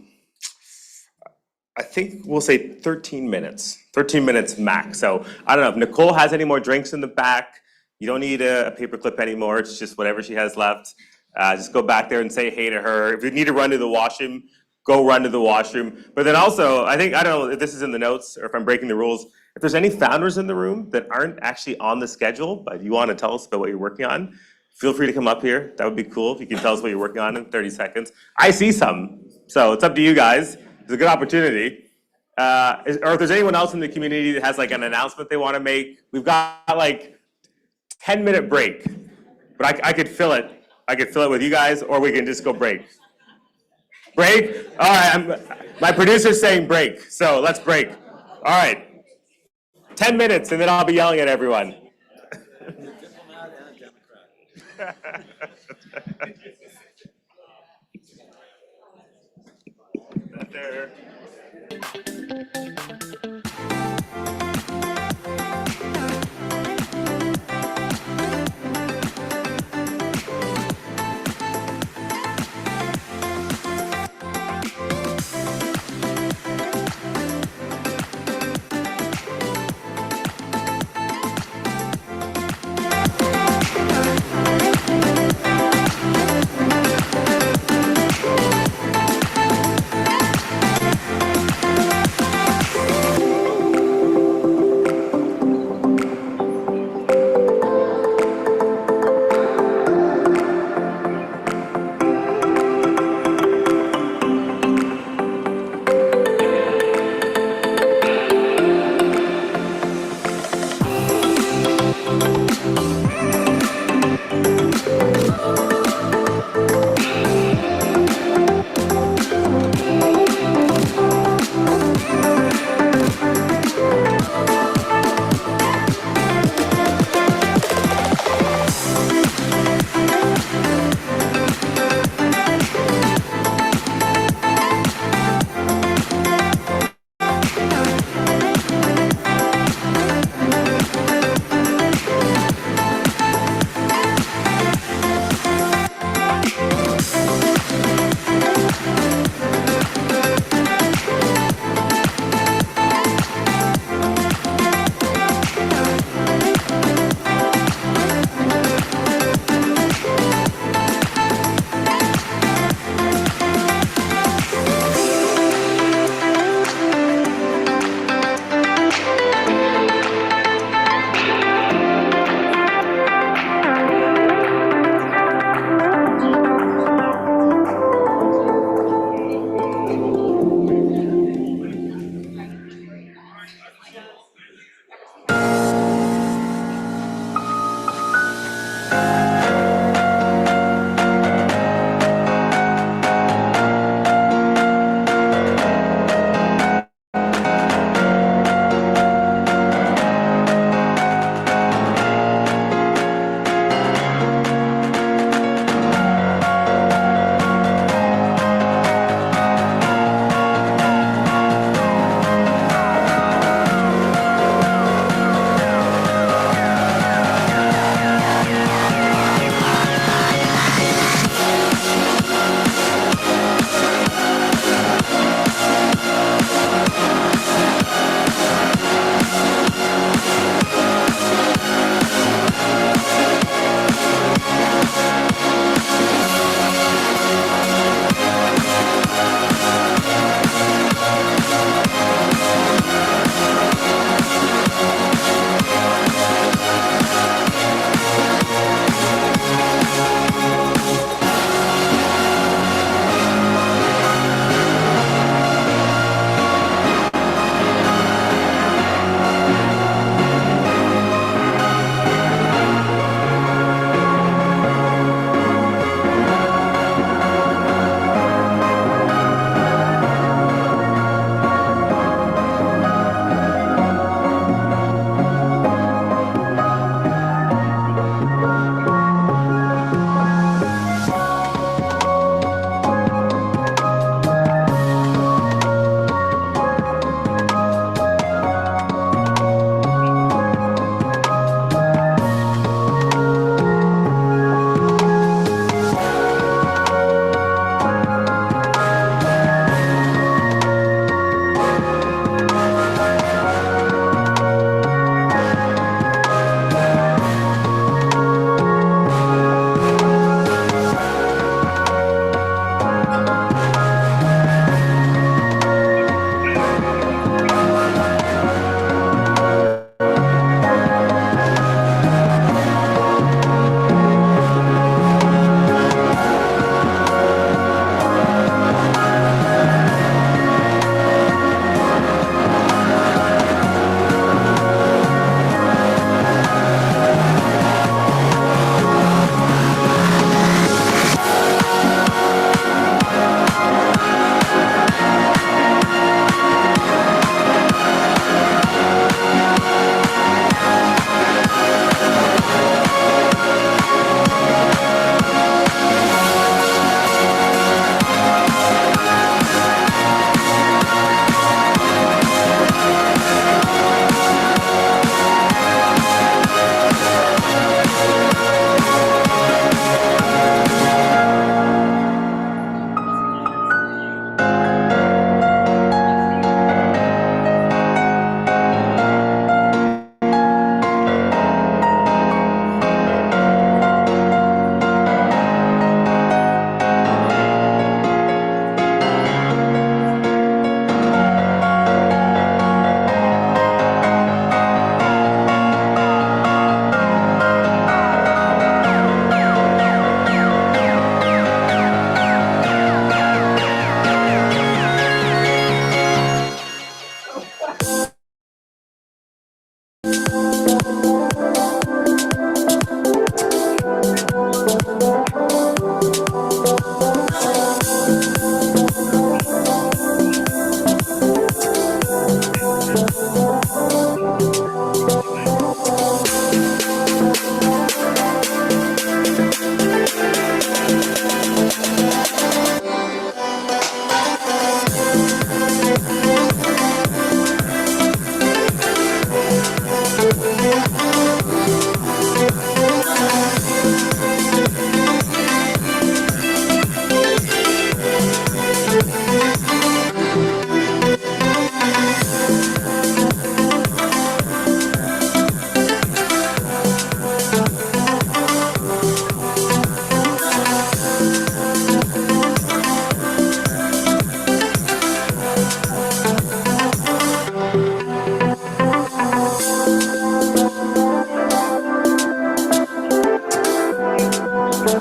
I think we'll say 13 minutes max. So I don't know if Nicole has any more drinks in the back. You don't need a paperclip anymore. It's just whatever she has left. Just go back there and say hey to her. If you need to run to the washroom, go run to the washroom. But then also, I don't know if this is in the notes or if I'm breaking the rules. If there's any founders in the room that aren't actually on the schedule, but you want to tell us about what you're working on, feel free to come up here. That would be cool if you can tell us what you're working on in 30 seconds. I see some, so it's up to you guys. It's a good opportunity. Or if there's anyone else in the community that has like an announcement they want to make, we've got like 10-minute break, but I could fill it. I could fill it with you guys, or we can just go break. Break? All right, my producer's saying break, so let's break. All right, 10 minutes, and then I'll be yelling at everyone. There. All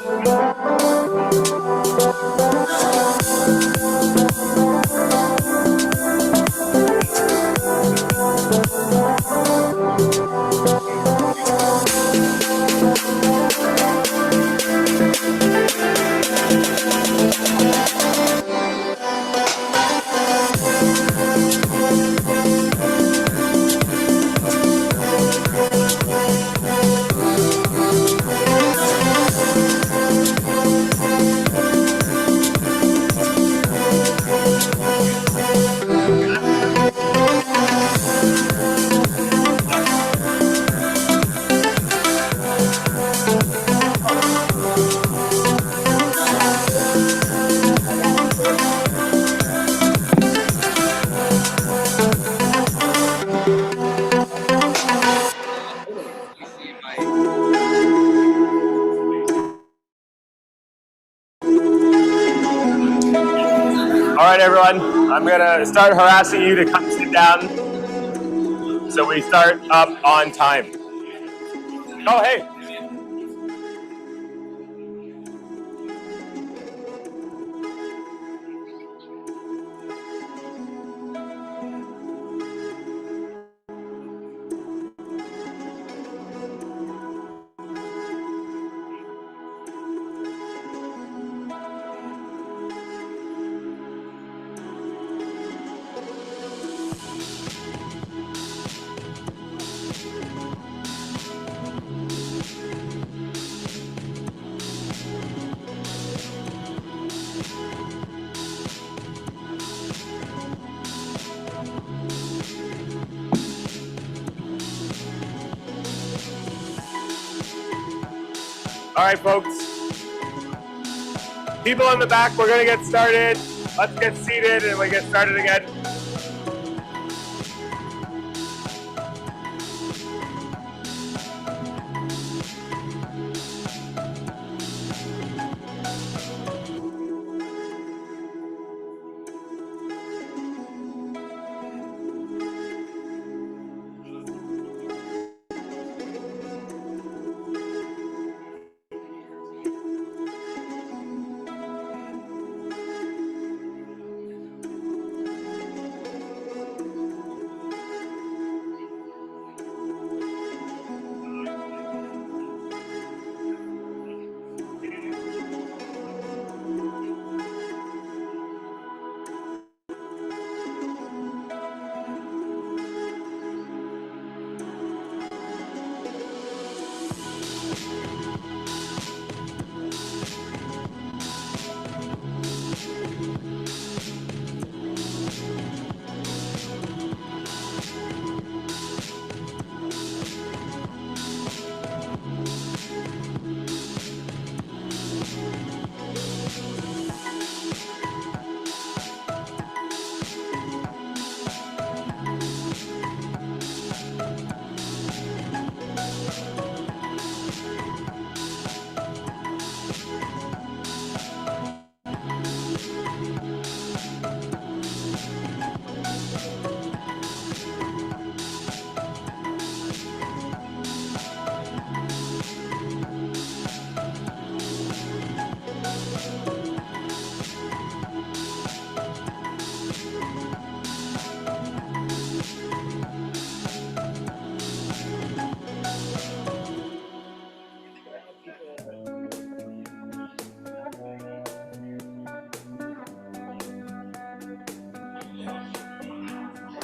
right, everyone, I'm gonna start harassing you to come sit down so we start up on time. Oh, hey. All right, folks. People in the back, we're gonna get started. Let's get seated and we get started again.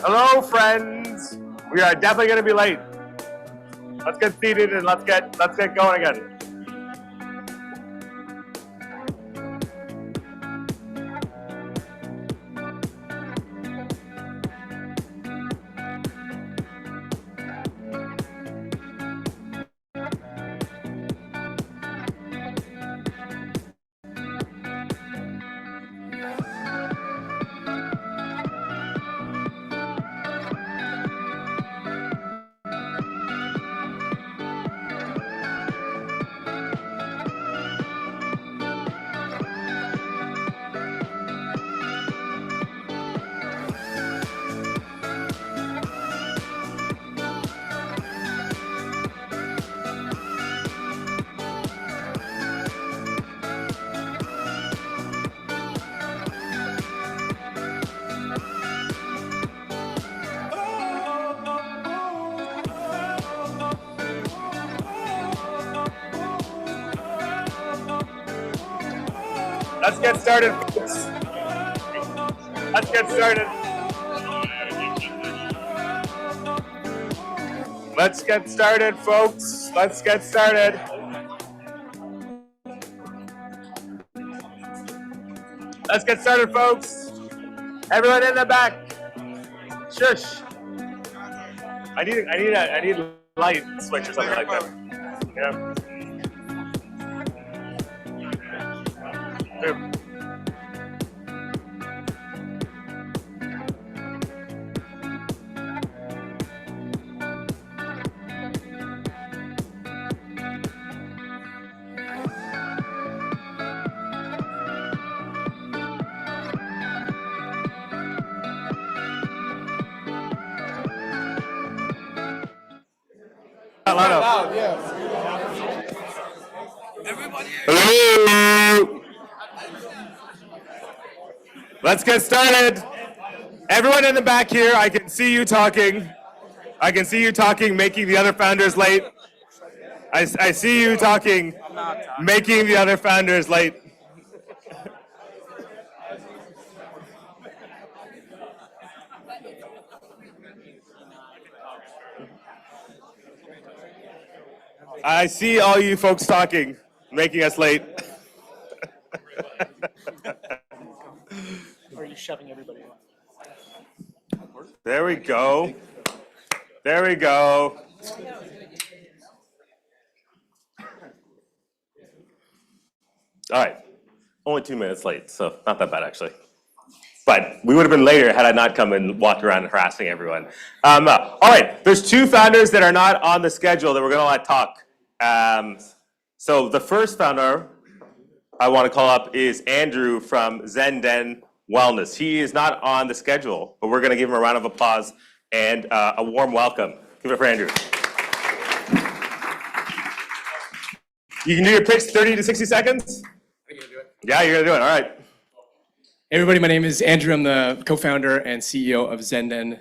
Hello, friends. We are definitely going to be late. Let's get seated and let's get going again. Let's get started, folks. Let's get started. Let's get started, folks. Let's get started. Let's get started, folks. Everyone in the back. Shush. I need a light switch or something like that. Yeah. Boom. Hello. Let's get started. Everyone in the back here, I can see you talking. I can see you talking, making the other founders late. I see you talking, making the other founders late. I see all you folks talking, making us late. Are you shoving everybody on? There we go. There we go. All right. Only 2 minutes late, so not that bad actually. But we would have been later had I not come and walked around harassing everyone. All right, there's two founders that are not on the schedule that we're going to let talk. So the first founder I want to call up is Andrew from Zenden Wellness. He is not on the schedule, but we're going to give him a round of applause and a warm welcome. Give it for Andrew. You can do your pitch 30 to 60 seconds? I think you're gonna do it. Yeah, you're going to do it. All right. Hey everybody, my name is Andrew. I'm the co-founder and CEO of Zenden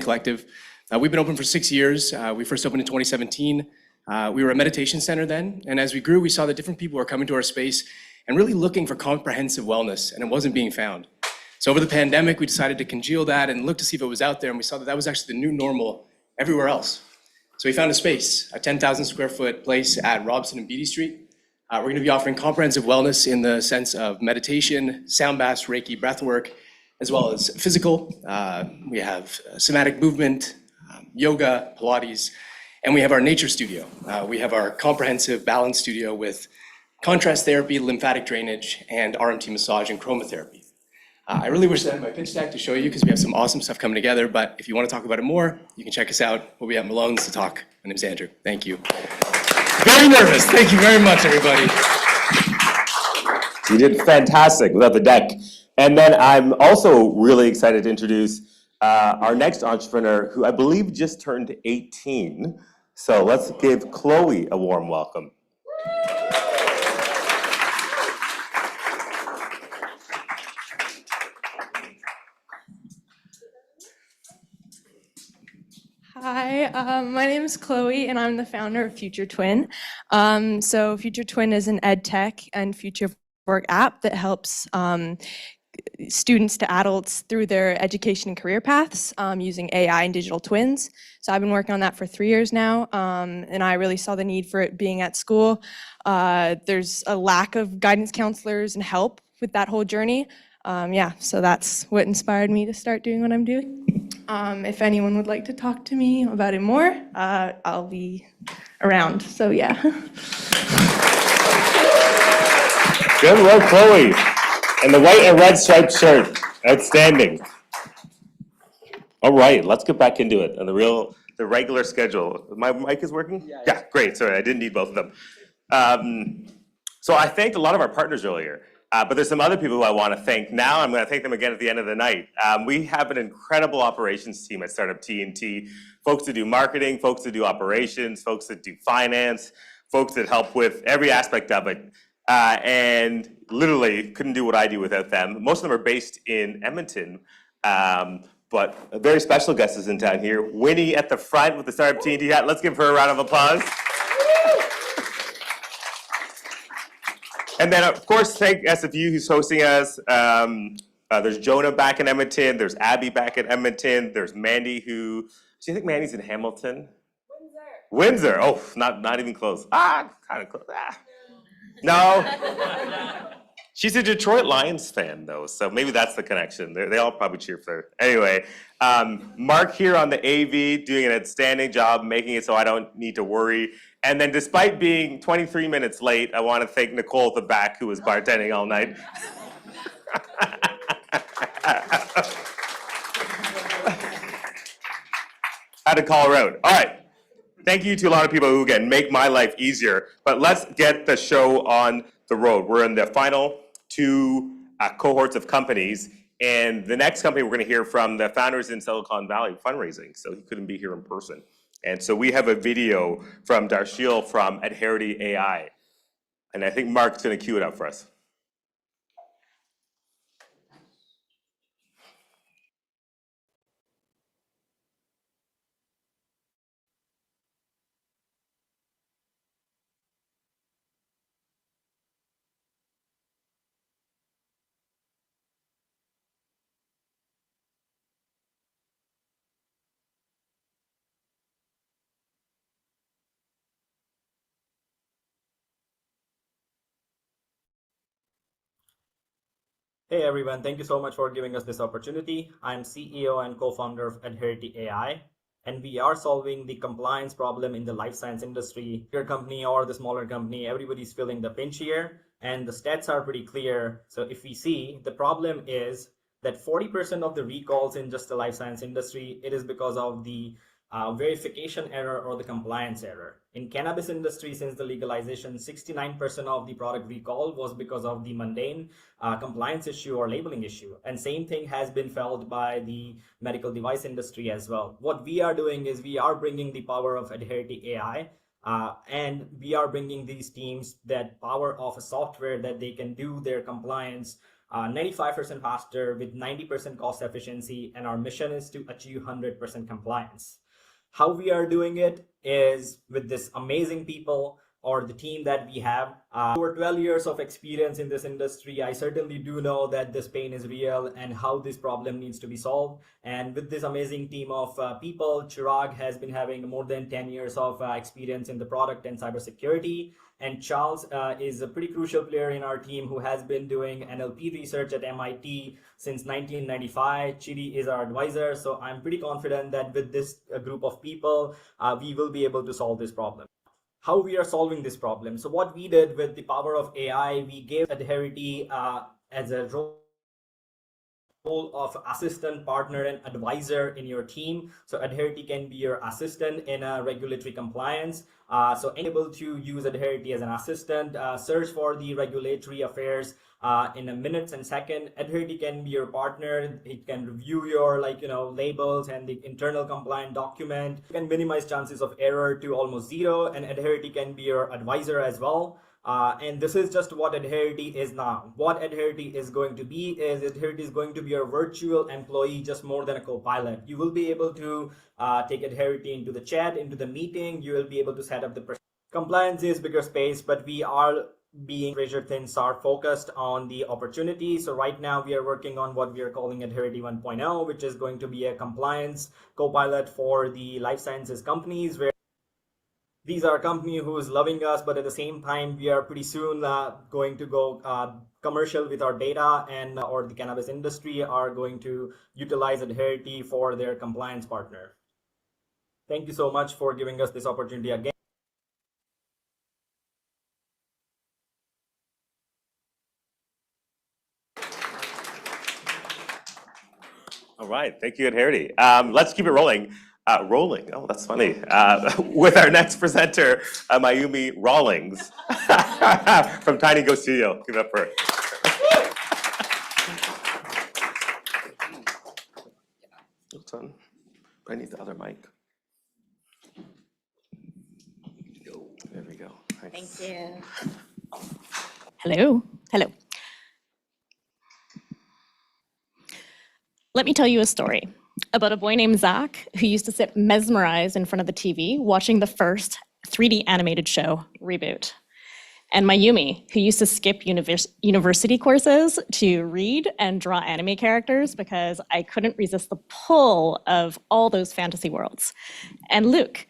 Collective. We've been open for 6 years. We first opened in 2017. We were a meditation center then, and as we grew, we saw that different people were coming to our space and really looking for comprehensive wellness, and it wasn't being found. So over the pandemic, we decided to congeal that and look to see if it was out there, and we saw that that was actually the new normal everywhere else. So we found a space, a 10,000 square foot place at Robson and Beatty Street. We're going to be offering comprehensive wellness in the sense of meditation, sound baths, Reiki, breath work, as well as physical. We have somatic movement, yoga, Pilates, and we have our nature studio. We have our comprehensive balance studio with contrast therapy, lymphatic drainage, and RMT massage and chromotherapy. I really wish I had my pitch deck to show you because we have some awesome stuff coming together, but if you want to talk about it more, you can check us out. We'll be at Malone's to talk. My name's Andrew. Thank you. Very nervous. Thank you very much, everybody. You did fantastic without the deck. And then I'm also really excited to introduce our next entrepreneur, who I believe just turned 18. So let's give Chloe a warm welcome. Hi, my name is Chloe, and I'm the founder of Future Twin. So Future Twin is an ed tech and future work app that helps students to adults through their education and career paths using AI and digital twins. So I've been working on that for 3 years now, and I really saw the need for it being at school. There's a lack of guidance counselors and help with that whole journey. Yeah, so that's what inspired me to start doing what I'm doing. If anyone would like to talk to me about it more, I'll be around, so yeah. Good work, Chloe. And the white and red striped shirt, outstanding. All right, let's get back into it, and the regular schedule. My mic is working? Yeah, great, sorry, I didn't need both of them. So I thanked a lot of our partners earlier. But there's some other people who I want to thank now. I'm going to thank them again at the end of the night. We have an incredible operations team at Startup TNT. Folks that do marketing, folks that do operations, folks that do finance, folks that help with every aspect of it. And literally couldn't do what I do without them. Most of them are based in Edmonton. But a very special guest is in town here. Winnie at the front with the Startup TNT hat. Let's give her a round of applause. And then, of course, thank SFU who's hosting us. There's Jonah back in Edmonton. There's Abby back in Edmonton. There's Mandy who, do you think Mandy's in Hamilton? Windsor. Oh, not even close. Kind of close. No. She's a Detroit Lions fan, though, so maybe that's the connection. They all probably cheer for her. Anyway, Mark here on the AV doing an outstanding job making it so I don't need to worry. And then despite being 23 minutes late, I want to thank Nicole at the back who was bartending all night. Had to call her out. All right. Thank you to a lot of people who, again, make my life easier. But let's get the show on the road. We're in the final two cohorts of companies. And the next company we're going to hear from the founders in Silicon Valley fundraising. So he couldn't be here in person. And so we have a video from Darshil from Adherity AI. And I think Mark's going to cue it up for us. Hey everyone, thank you so much for giving us this opportunity. I'm CEO and co-founder of Adherity AI, and we are solving the compliance problem in the life science industry. Your company or the smaller company, everybody's feeling the pinch here, and the stats are pretty clear. So if we see, the problem is that 40% of the recalls in just the life science industry, it is because of the verification error or the compliance error. In cannabis industry, since the legalization, 69% of the product recall was because of the mundane compliance issue or labeling issue. And same thing has been felt by the medical device industry as well. What we are doing is we are bringing the power of Adherity AI and we are bringing these teams that power of a software that they can do their compliance 95% faster with 90% cost efficiency. And our mission is to achieve 100% compliance. How we are doing it is with this amazing people or the team that we have. Over 12 years of experience in this industry, I certainly do know that this pain is real and how this problem needs to be solved. And with this amazing team of people, Chirag has been having more than 10 years of experience in the product and cybersecurity. And Charles is a pretty crucial player in our team who has been doing NLP research at MIT since 1995. Chidi is our advisor. So I'm pretty confident that with this group of people, we will be able to solve this problem. How we are solving this problem. So what we did with the power of AI, we gave Adherity as a role of assistant, partner, and advisor in your team. So Adherity can be your assistant in regulatory compliance. So able to use Adherity as an assistant, search for the regulatory affairs in a minutes and second. Adherity can be your partner. It can review your labels and the internal compliant document. You can minimize chances of error to almost zero, and Adherity can be your advisor as well. And this is just what Adherity is now. What Adherity is going to be is Adherity is going to be your virtual employee, just more than a co-pilot. You will be able to take Adherity into the chat, into the meeting. You will be able to set up the compliance is bigger space, but we are being razor thin, are focused on the opportunity. So right now we are working on what we are calling Adherity 1.0, which is going to be a compliance co-pilot for the life sciences companies, where these are a company who is loving us, but at the same time, we are pretty soon going to go commercial with our data, and or the cannabis industry are going to utilize Adherity for their compliance partner. Thank you so much for giving us this opportunity again. All right, thank you, Adherity. Let's keep it rolling. Oh, that's funny. With our next presenter, Mayumi Rawlings from Tiny Go Studio. Give it up for her. Hold on. I need the other mic. There we go. Nice. Thank you. Hello. Hello. Let me tell you a story about a boy named Zach who used to sit mesmerized in front of the TV watching the first 3D animated show, Reboot. and Mayumi, who used to skip university courses to read and draw anime characters because I couldn't resist the pull of all those fantasy worlds. And Luke,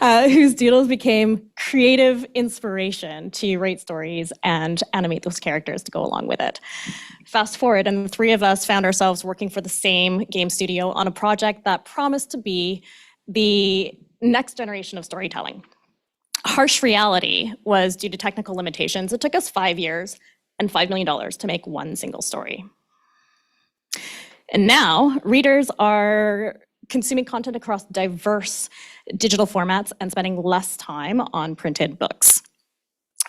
whose doodles became creative inspiration to write stories and animate those characters to go along with it. Fast forward, and the three of us found ourselves working for the same game studio on a project that promised to be the next generation of storytelling. Harsh reality was due to technical limitations. It took us 5 years and $5 million to make one single story. And now readers are consuming content across diverse digital formats and spending less time on printed books.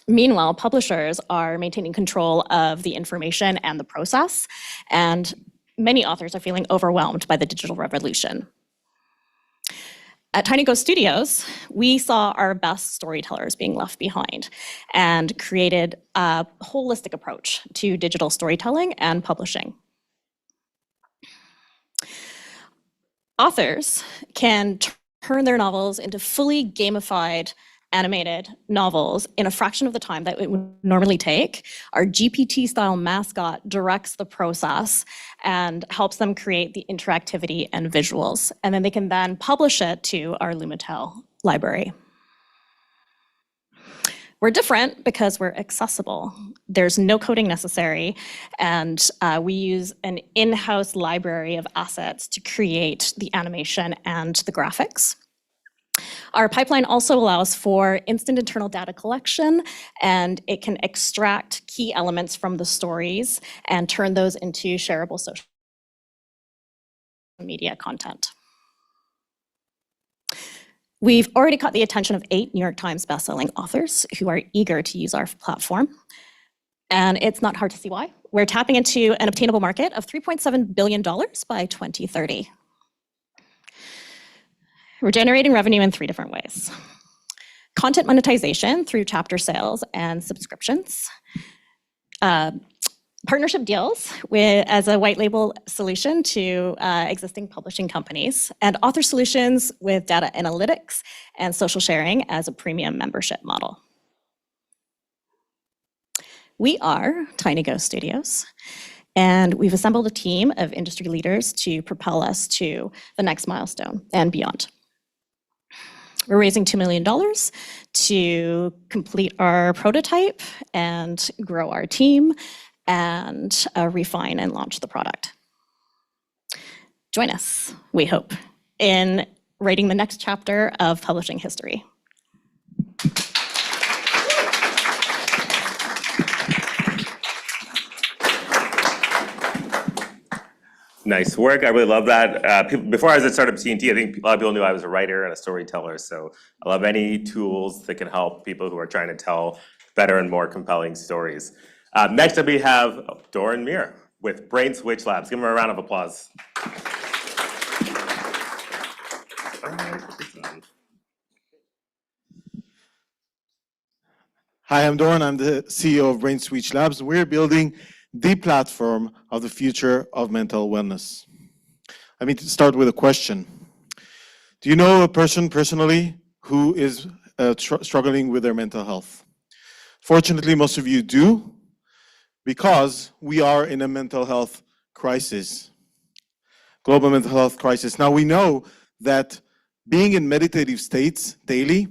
Meanwhile, publishers are maintaining control of the information and the process, and many authors are feeling overwhelmed by the digital revolution. At Tiny Go Studios, we saw our best storytellers being left behind and created a holistic approach to digital storytelling and publishing. Authors can turn their novels into fully gamified animated novels in a fraction of the time that it would normally take. Our GPT-style mascot directs the process and helps them create the interactivity and visuals. And then they can then publish it to our Lumitel library. We're different because we're accessible. There's no coding necessary, and we use an in-house library of assets to create the animation and the graphics. Our pipeline also allows for instant internal data collection, and it can extract key elements from the stories and turn those into shareable social media content. We've already caught the attention of 8 New York Times bestselling authors who are eager to use our platform. And it's not hard to see why. We're tapping into an obtainable market of $3.7 billion by 2030. We're generating revenue in 3 different ways. Content monetization through chapter sales and subscriptions. Partnership deals as a white label solution to existing publishing companies, and author solutions with data analytics and social sharing as a premium membership model. We are Tiny Go Studios, and we've assembled a team of industry leaders to propel us to the next milestone and beyond. We're raising $2 million to complete our prototype and grow our team and refine and launch the product. Join us, we hope, in writing the next chapter of publishing history. Nice work. I really love that. Before I was at Startup TNT, I think a lot of people knew I was a writer and a storyteller. So I love any tools that can help people who are trying to tell better and more compelling stories. Next up, we have Doran Mir with BrainSwitch Labs. Give him a round of applause. Hi, I'm Doran. I'm the CEO of BrainSwitch Labs. We're building the platform of the future of mental wellness. Let me start with a question. Do you know a person personally who is struggling with their mental health? Fortunately, most of you do, because we are in a mental health crisis, global mental health crisis. Now, we know that being in meditative states daily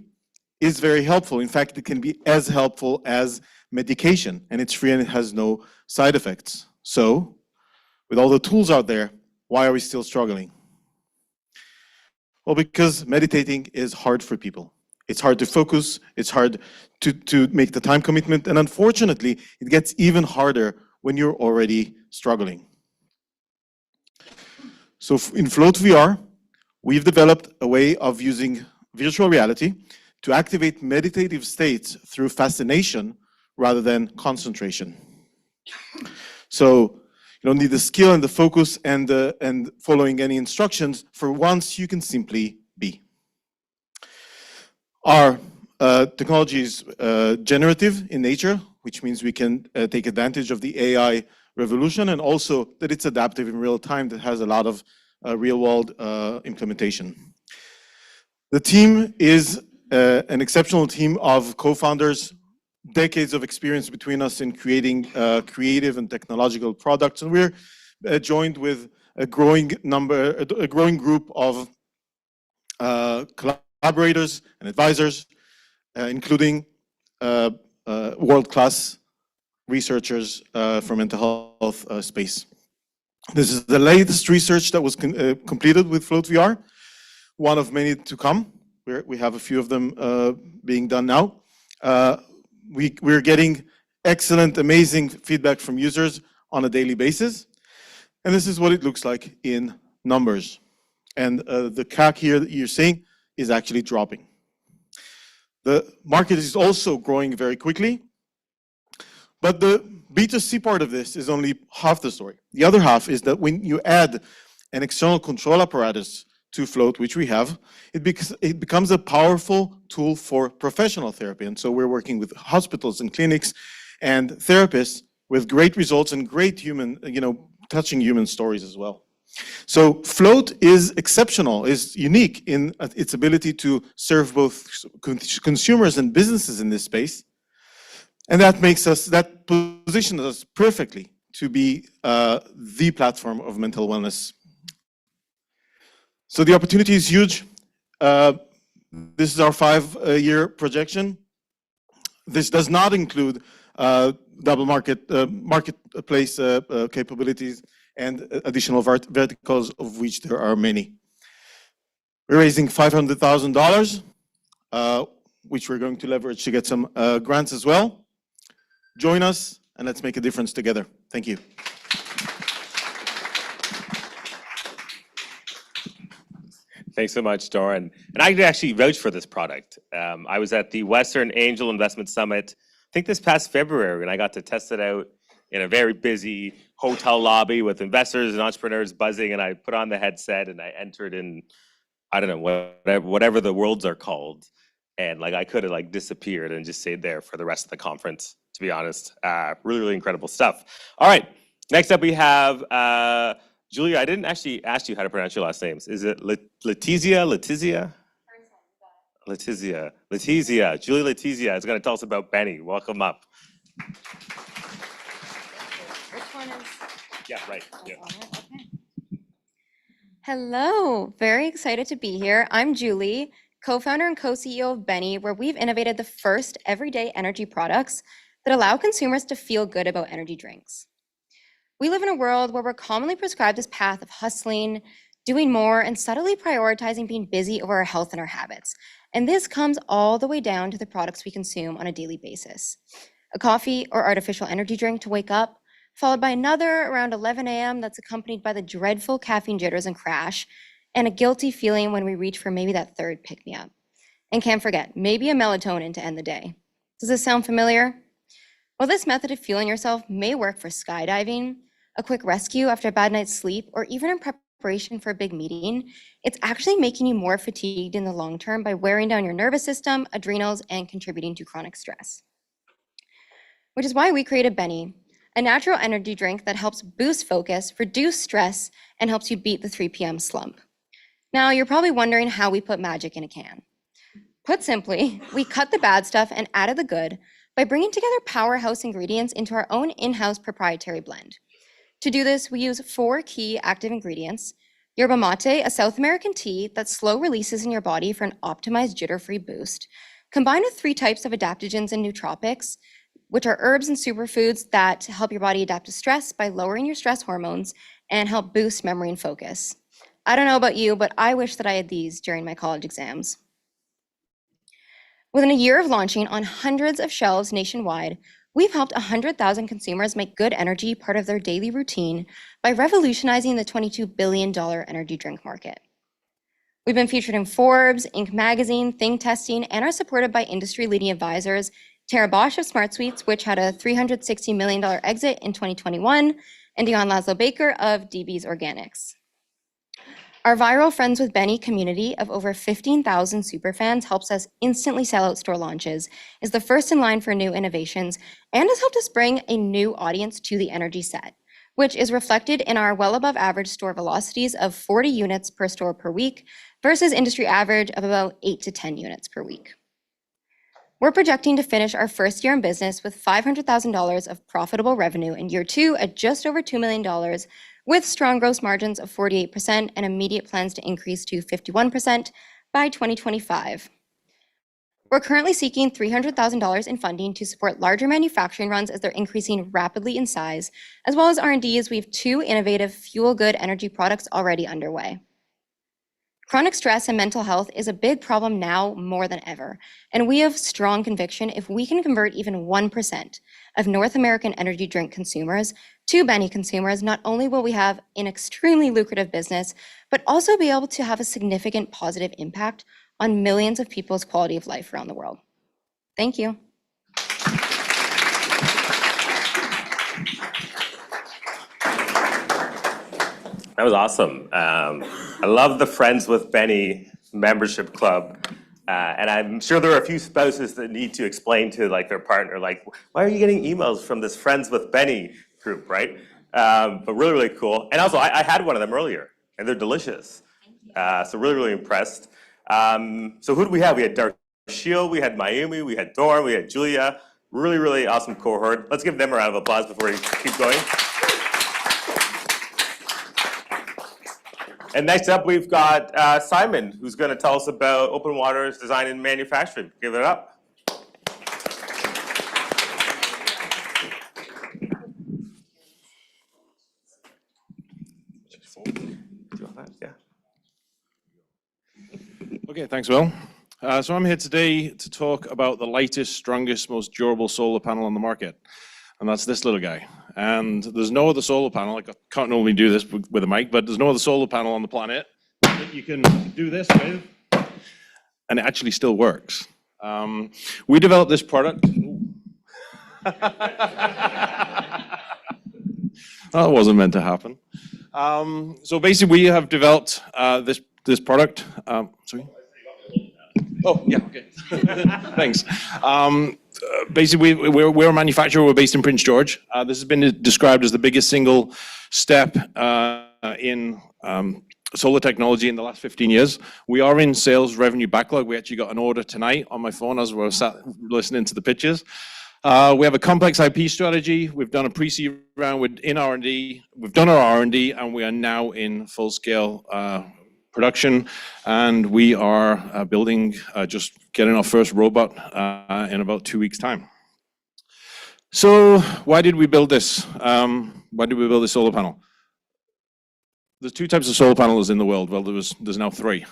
is very helpful. In fact, it can be as helpful as medication, and it's free and it has no side effects. So, with all the tools out there, why are we still struggling? Well, because meditating is hard for people. It's hard to focus, it's hard to make the time commitment, and unfortunately, it gets even harder when you're already struggling. So in Float VR, we've developed a way of using virtual reality to activate meditative states through fascination rather than concentration. So you don't need the skill and the focus and following any instructions. For once, you can simply be. Our technology is generative in nature, which means we can take advantage of the AI revolution, and also that it's adaptive in real time, that has a lot of real-world implementation. The team is an exceptional team of co-founders, decades of experience between us in creating creative and technological products, and we're joined with a growing group of collaborators and advisors, including world-class researchers from mental health space. This is the latest research that was completed with Float VR, one of many to come. We have a few of them being done now. We're getting excellent, amazing feedback from users on a daily basis. And this is what it looks like in numbers. And the CAC here that you're seeing is actually dropping. The market is also growing very quickly. But the B2C part of this is only half the story. The other half is that when you add an external control apparatus to Float, which we have, it becomes a powerful tool for professional therapy. And so we're working with hospitals and clinics and therapists with great results and great human, touching human stories as well. So Float is exceptional, is unique in its ability to serve both consumers and businesses in this space. And that positions us perfectly to be the platform of mental wellness. So the opportunity is huge. This is our 5-year projection. This does not include double marketplace capabilities and additional verticals, of which there are many. We're raising $500,000, which we're going to leverage to get some grants as well. Join us and let's make a difference together. Thank you. Thanks so much, Doran. And I could actually vouch for this product. I was at the Western Angel Investment Summit, I think this past February, and I got to test it out in a very busy hotel lobby with investors and entrepreneurs buzzing, and I put on the headset and I entered in, I don't know, whatever the worlds are called. And I could have disappeared and just stayed there for the rest of the conference, to be honest. Really, really incredible stuff. All right, next up we have Julia. I didn't actually ask you how to pronounce your last names. Is it Letizia? Julia Letizia is going to tell us about Benny. Welcome up. Which one is? Yeah, right. Yeah. Okay. Hello, very excited to be here. I'm Julie, co-founder and co-CEO of Benny, where we've innovated the first everyday energy products that allow consumers to feel good about energy drinks. We live in a world where we're commonly prescribed this path of hustling, doing more, and subtly prioritizing being busy over our health and our habits. And this comes all the way down to the products we consume on a daily basis. A coffee or artificial energy drink to wake up, followed by another around 11 a.m. that's accompanied by the dreadful caffeine jitters and crash, and a guilty feeling when we reach for maybe that third pick-me-up. And can't forget, maybe a melatonin to end the day. Does this sound familiar? Well, this method of fueling yourself may work for skydiving, a quick rescue after a bad night's sleep, or even in preparation for a big meeting. It's actually making you more fatigued in the long term by wearing down your nervous system, adrenals, and contributing to chronic stress. Which is why we created Benny, a natural energy drink that helps boost focus, reduce stress, and helps you beat the 3 p.m. slump. Now, you're probably wondering how we put magic in a can. Put simply, we cut the bad stuff and added the good by bringing together powerhouse ingredients into our own in-house proprietary blend. To do this, we use 4 key active ingredients: yerba mate, a South American tea that slow releases in your body for an optimized jitter-free boost, combined with 3 types of adaptogens and nootropics, which are herbs and superfoods that help your body adapt to stress by lowering your stress hormones and help boost memory and focus. I don't know about you, but I wish that I had these during my college exams. Within a year of launching on hundreds of shelves nationwide, we've helped 100,000 consumers make good energy part of their daily routine by revolutionizing the $22 billion energy drink market. We've been featured in Forbes, Inc. magazine, Think Testing, and are supported by industry-leading advisors Tara Bosch of Smart Suites, which had a $360 million exit in 2021, and Dion Laszlo-Baker of DB's Organics. Our viral Friends with Benny community of over 15,000 superfans helps us instantly sell out store launches, is the first in line for new innovations, and has helped us bring a new audience to the energy set, which is reflected in our well above average store velocities of 40 units per store per week versus industry average of about 8 to 10 units per week. We're projecting to finish our first year in business with $500,000 of profitable revenue in year 2 at just over $2 million, with strong gross margins of 48% and immediate plans to increase to 51% by 2025. We're currently seeking $300,000 in funding to support larger manufacturing runs as they're increasing rapidly in size, as well as R&D as we have 2 innovative fuel-good energy products already underway. Chronic stress and mental health is a big problem now more than ever, and we have strong conviction if we can convert even 1% of North American energy drink consumers to Benny consumers, not only will we have an extremely lucrative business, but also be able to have a significant positive impact on millions of people's quality of life around the world. Thank you. That was awesome. I love the Friends with Benny membership club. And I'm sure there are a few spouses that need to explain to like their partner, like, why are you getting emails from this Friends with Benny group, right? But really, really cool. And also, I had one of them earlier, and they're delicious. So really, really impressed. So who do we have? We had Darshil, we had Mayumi, we had Dorn, we had Julia. Really, really awesome cohort. Let's give them a round of applause before we keep going. And next up, we've got Simon, who's going to tell us about Open Water's design and manufacturing. Give it up. Okay, thanks, Will. So I'm here today to talk about the lightest, strongest, most durable solar panel on the market. And that's this little guy. And there's no other solar panel, like I can't normally do this with a mic, but there's no other solar panel on the planet that you can do this with, and it actually still works. We developed this product. That wasn't meant to happen. So basically we have developed this product. Sorry. Oh, yeah, okay. Thanks. Basically, we're a manufacturer. We're based in Prince George. This has been described as the biggest single step in solar technology in the last 15 years. We are in sales revenue backlog. We actually got an order tonight on my phone as we were sat listening to the pitches. We have a complex IP strategy. We've done a pre-seed round in R&D. We've done our R&D, and we are now in full-scale production, and we are building, just getting our first robot in about 2 weeks' time. So why did we build this? Why did we build this solar panel? There's 2 types of solar panels in the world. Well, there's now 3.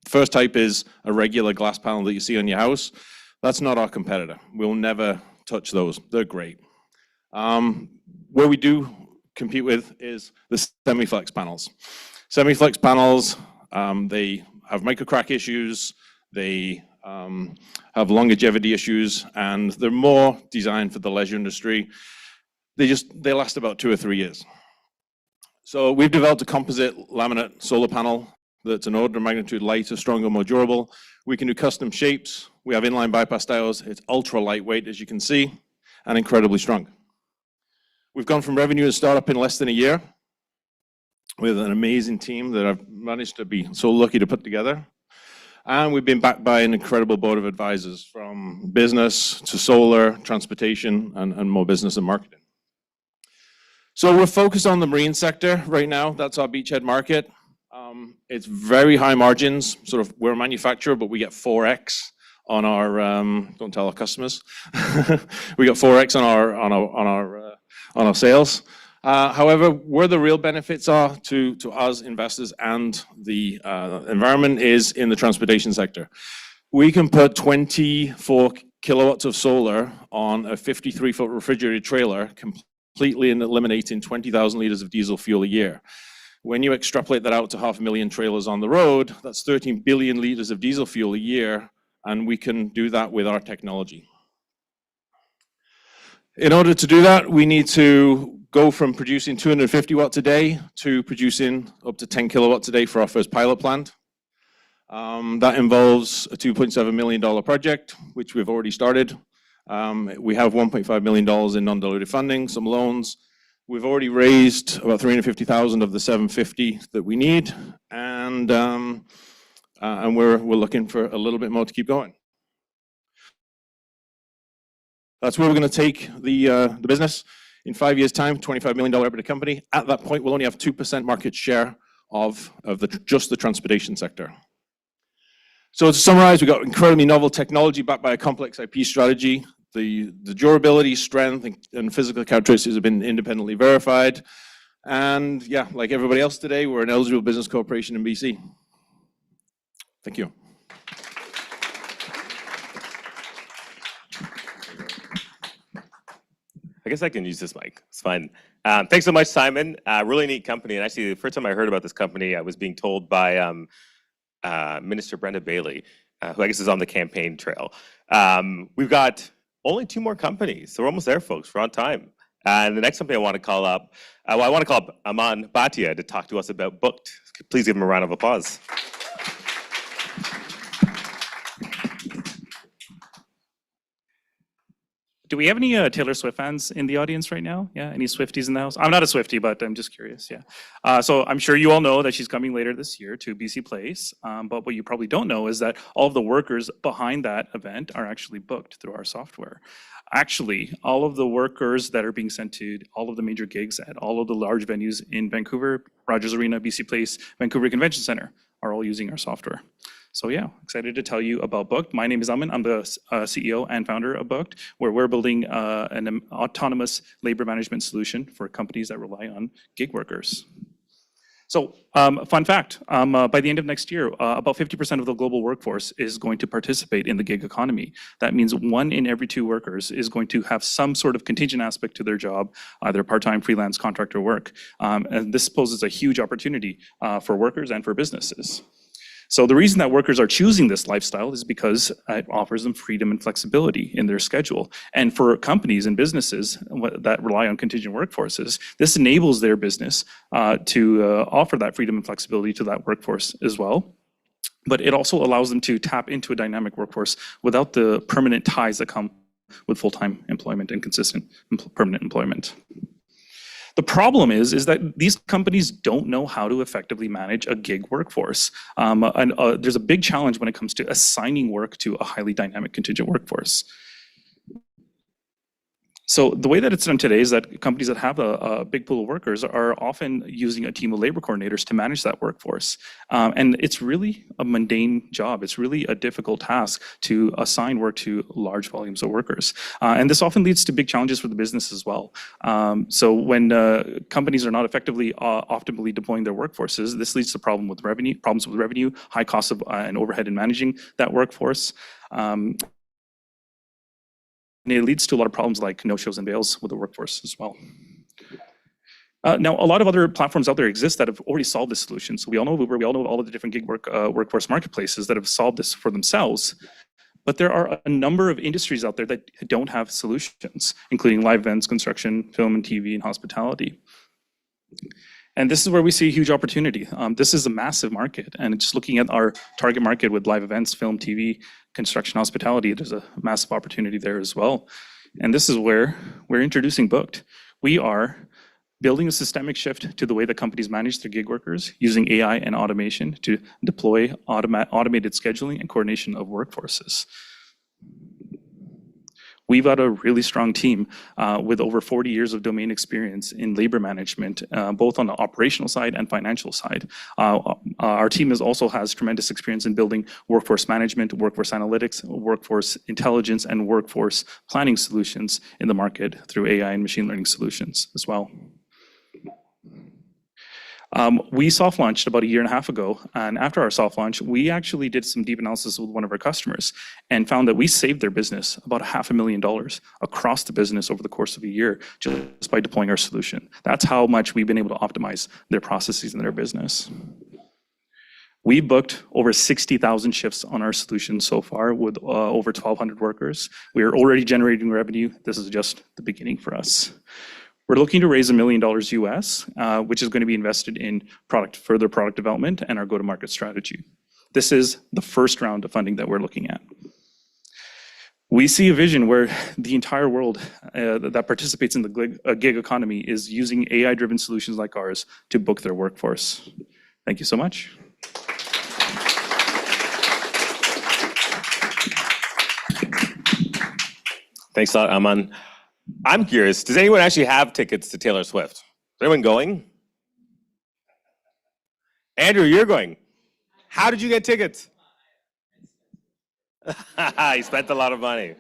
First type is a regular glass panel that you see on your house. That's not our competitor. We'll never touch those. They're great. Where we do compete with is the semi-flex panels. Semi-flex panels, they have microcrack issues, they have longevity issues, and they're more designed for the leisure industry. They last about 2 or 3 years. So we've developed a composite laminate solar panel that's an order of magnitude lighter, stronger, more durable. We can do custom shapes. We have inline bypass diodes. It's ultra lightweight, as you can see, and incredibly strong. We've gone from revenue to startup in less than a year with an amazing team that I've managed to be so lucky to put together. And we've been backed by an incredible board of advisors, from business to solar, transportation, and more business and marketing. So we're focused on the marine sector right now. That's our beachhead market. It's very high margins. Sort of, we're a manufacturer, but we get 4x on our, don't tell our customers. We got 4x on our sales. However, where the real benefits are to us investors and the environment is in the transportation sector. We can put 24 kilowatts of solar on a 53-foot refrigerated trailer, completely eliminating 20,000 liters of diesel fuel a year. When you extrapolate that out to 500,000 trailers on the road, that's 13 billion liters of diesel fuel a year, and we can do that with our technology. In order to do that, we need to go from producing 250 watts a day to producing up to 10 kilowatts a day for our first pilot plant. That involves a $2.7 million project, which we've already started. We have $1.5 million in non-dilutive funding, some loans. We've already raised about $350,000 of the $750 that we need, and we're looking for a little bit more to keep going. That's where we're going to take the business in 5 years' time, $25 million EBITDA company. At that point, we'll only have 2% market share of just the transportation sector. So to summarize, we've got incredibly novel technology backed by a complex IP strategy. The durability, strength, and physical characteristics have been independently verified. And yeah, like everybody else today, we're an eligible business corporation in BC. Thank you. I guess I can use this mic. It's fine. Thanks so much, Simon. Really neat company. And actually, the first time I heard about this company, I was being told by Minister Brenda Bailey, who I guess is on the campaign trail. We've got only 2 more companies, so we're almost there, folks. We're on time. And the next company I want to call up, I want to call up Aman Bhatia to talk to us about Bookt. Please give him a round of applause. Do we have any Taylor Swift fans in the audience right now? Yeah, any Swifties in the house? I'm not a Swiftie, but I'm just curious, yeah. So I'm sure you all know that she's coming later this year to BC Place, but what you probably don't know is that all of the workers behind that event are actually booked through our software. Actually, all of the workers that are being sent to all of the major gigs at all of the large venues in Vancouver, Rogers Arena, BC Place, Vancouver Convention Center are all using our software. So yeah, excited to tell you about Bookt. My name is Aman. I'm the CEO and founder of Bookt, where we're building an autonomous labor management solution for companies that rely on gig workers. So fun fact, by the end of next year, about 50% of the global workforce is going to participate in the gig economy. That means 1 in every 2 workers is going to have some sort of contingent aspect to their job, either part-time, freelance, contractor work. And this poses a huge opportunity for workers and for businesses. So the reason that workers are choosing this lifestyle is because it offers them freedom and flexibility in their schedule. And for companies and businesses that rely on contingent workforces, this enables their business to offer that freedom and flexibility to that workforce as well. But it also allows them to tap into a dynamic workforce without the permanent ties that come with full-time employment and consistent permanent employment. The problem is that these companies don't know how to effectively manage a gig workforce. There's a big challenge when it comes to assigning work to a highly dynamic contingent workforce. So the way that it's done today is that companies that have a big pool of workers are often using a team of labor coordinators to manage that workforce. And it's really a mundane job. It's really a difficult task to assign work to large volumes of workers. And this often leads to big challenges for the business as well. So when companies are not effectively optimally deploying their workforces, this leads to problems with revenue, high costs of and overhead in managing that workforce. And it leads to a lot of problems like no-shows and bails with the workforce as well. Now, a lot of other platforms out there exist that have already solved this solution. So we all know Uber, we all know all of the different gig workforce marketplaces that have solved this for themselves. But there are a number of industries out there that don't have solutions, including live events, construction, film and TV, and hospitality. And this is where we see a huge opportunity. This is a massive market, and just looking at our target market with live events, film, TV, construction, hospitality, there's a massive opportunity there as well. And this is where we're introducing Bookt. We are building a systemic shift to the way that companies manage their gig workers using AI and automation to deploy automated scheduling and coordination of workforces. We've got a really strong team with over 40 years of domain experience in labor management, both on the operational side and financial side. Our team also has tremendous experience in building workforce management, workforce analytics, workforce intelligence, and workforce planning solutions in the market through AI and machine learning solutions as well. We soft launched about 1.5 years ago, and after our soft launch, we actually did some deep analysis with one of our customers and found that we saved their business about $500,000 across the business over the course of a year just by deploying our solution. That's how much we've been able to optimize their processes in their business. We've booked over 60,000 shifts on our solution so far with over 1,200 workers. We are already generating revenue. This is just the beginning for us. We're looking to raise $1 million US, which is going to be invested in further product development and our go-to-market strategy. This is the first round of funding that we're looking at. We see a vision where the entire world that participates in the gig economy is using AI-driven solutions like ours to book their workforce. Thank you so much. Thanks a lot, Aman. I'm curious, does anyone actually have tickets to Taylor Swift? Is anyone going? Andrew, you're going. How did you get tickets? You spent a lot of money.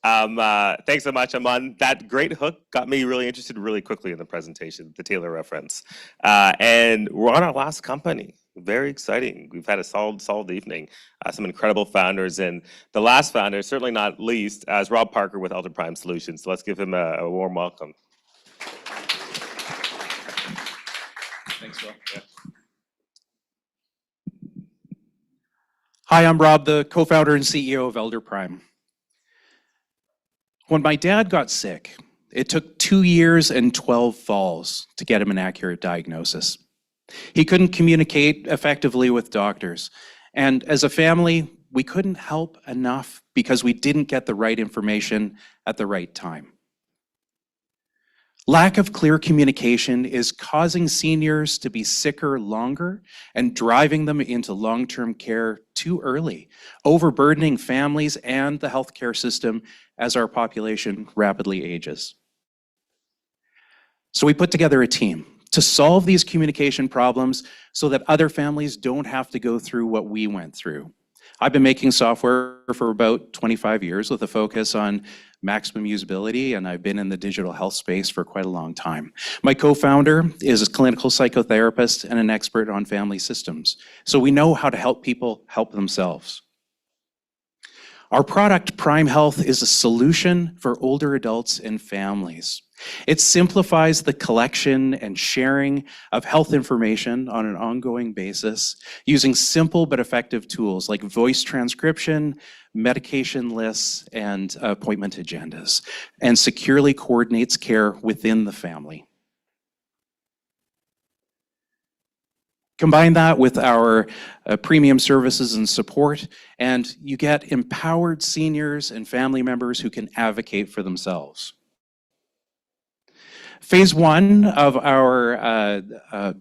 Thanks so much, Aman. That great hook got me really interested really quickly in the presentation, the Taylor reference. And we're on our last company. Very exciting. We've had a solid evening. Some incredible founders. And the last founder, certainly not least, is Rob Parker with ElderPrime Solutions. So let's give him a warm welcome. Thanks, Rob. Yeah. Hi, I'm Rob, the co-founder and CEO of ElderPrime. When my dad got sick, it took 2 years and 12 falls to get him an accurate diagnosis. He couldn't communicate effectively with doctors. And as a family, we couldn't help enough because we didn't get the right information at the right time. Lack of clear communication is causing seniors to be sicker longer and driving them into long-term care too early, overburdening families and the healthcare system as our population rapidly ages. So we put together a team to solve these communication problems so that other families don't have to go through what we went through. I've been making software for about 25 years with a focus on maximum usability, and I've been in the digital health space for quite a long time. My co-founder is a clinical psychotherapist and an expert on family systems, so we know how to help people help themselves. Our product, Prime Health, is a solution for older adults and families. It simplifies the collection and sharing of health information on an ongoing basis using simple but effective tools like voice transcription, medication lists, and appointment agendas, and securely coordinates care within the family. Combine that with our premium services and support, and you get empowered seniors and family members who can advocate for themselves. Phase 1 of our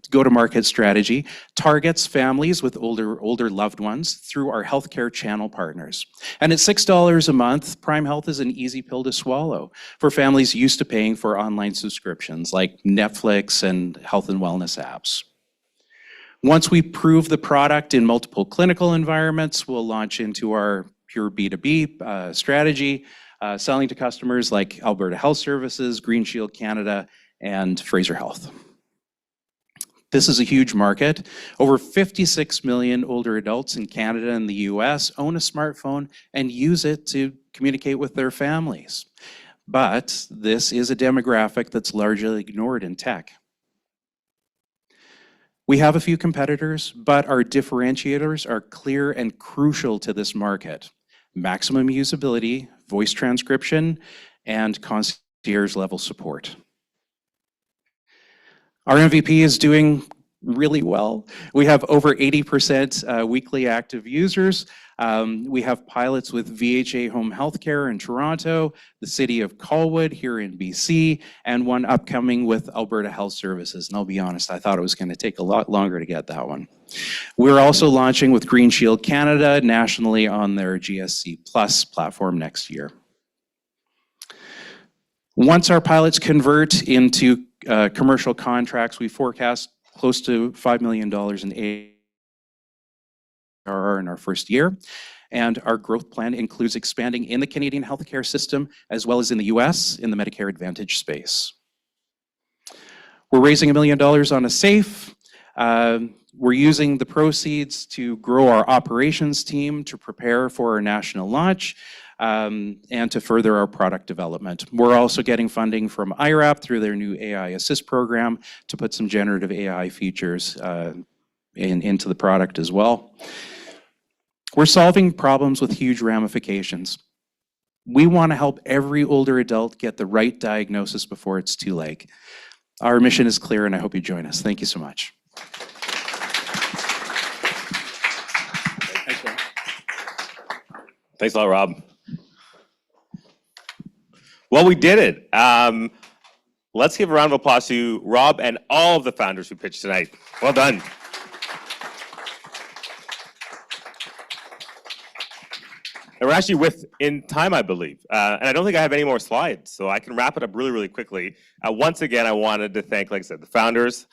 go-to-market strategy targets families with older loved ones through our healthcare channel partners. And at $6 a month, Prime Health is an easy pill to swallow for families used to paying for online subscriptions like Netflix and health and wellness apps. Once we prove the product in multiple clinical environments, we'll launch into our pure B2B strategy, selling to customers like Alberta Health Services, Green Shield Canada, and Fraser Health. This is a huge market. Over 56 million older adults in Canada and the US own a smartphone and use it to communicate with their families. But this is a demographic that's largely ignored in tech. We have a few competitors, but our differentiators are clear and crucial to this market. Maximum usability, voice transcription, and concierge level support. Our MVP is doing really well. We have over 80% weekly active users. We have pilots with VHA Home Healthcare in Toronto, the city of Colwood here in BC, and one upcoming with Alberta Health Services. And I'll be honest, I thought it was going to take a lot longer to get that one. We're also launching with Green Shield Canada nationally on their GSC Plus platform next year. Once our pilots convert into commercial contracts, we forecast close to $5 million in ARR in our first year. And our growth plan includes expanding in the Canadian healthcare system, as well as in the US in the Medicare Advantage space. We're raising $1 million on a SAFE. We're using the proceeds to grow our operations team to prepare for our national launch and to further our product development. We're also getting funding from IRAP through their new AI Assist program to put some generative AI features into the product as well. We're solving problems with huge ramifications. We want to help every older adult get the right diagnosis before it's too late. Our mission is clear, and I hope you join us. Thank you so much. Thanks a lot, Rob. Well, we did it. Let's give a round of applause to Rob and all of the founders who pitched tonight. Well done. And we're actually in time, I believe. And I don't think I have any more slides, so I can wrap it up really, really quickly. Once again, I wanted to thank, like I said, the founders,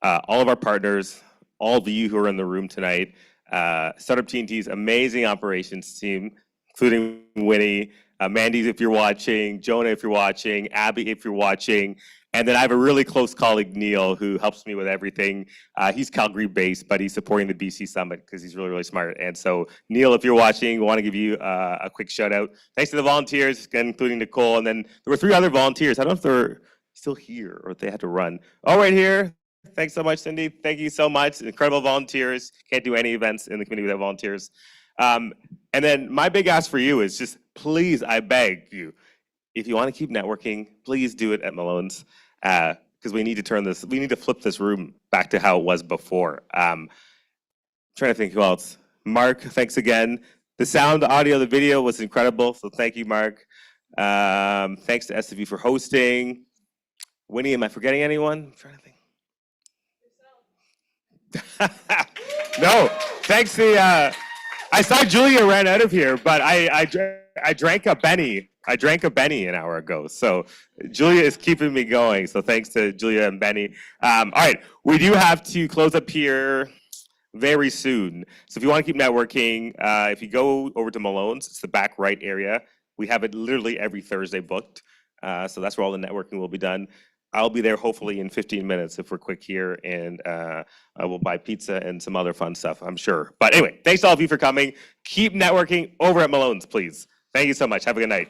all of our partners, all of you who are in the room tonight, Startup TNT's amazing operations team, including Winnie, Mandy, if you're watching, Jonah, if you're watching, Abby, if you're watching. And then I have a really close colleague, Neil, who helps me with everything. He's Calgary-based, but he's supporting the BC Summit because he's really, really smart. And so, Neil, if you're watching, we want to give you a quick shout out. Thanks to the volunteers, again, including Nicole. And then there were 3 other volunteers. I don't know if they're still here or if they had to run. Oh, right here. Thanks so much, Cindy. Thank you so much. Incredible volunteers. Can't do any events in the community without volunteers. And then my big ask for you is just, please, I beg you, if you want to keep networking, please do it at Malone's. Because we need to flip this room back to how it was before. Trying to think who else. Mark, thanks again. The sound, the audio, the video was incredible, so thank you, Mark. Thanks to SFU for hosting. Winnie, am I forgetting anyone? I'm trying to think. No, thanks to, I saw Julia ran out of here, but I drank a Benny. I drank a Benny an hour ago, so Julia is keeping me going. So thanks to Julia and Benny. All right, we do have to close up here very soon. So if you want to keep networking, if you go over to Malone's, it's the back right area. We have it literally every Thursday booked. So that's where all the networking will be done. I'll be there hopefully in 15 minutes if we're quick here, and I will buy pizza and some other fun stuff, I'm sure. But anyway, thanks to all of you for coming. Keep networking over at Malone's, please. Thank you so much. Have a good night.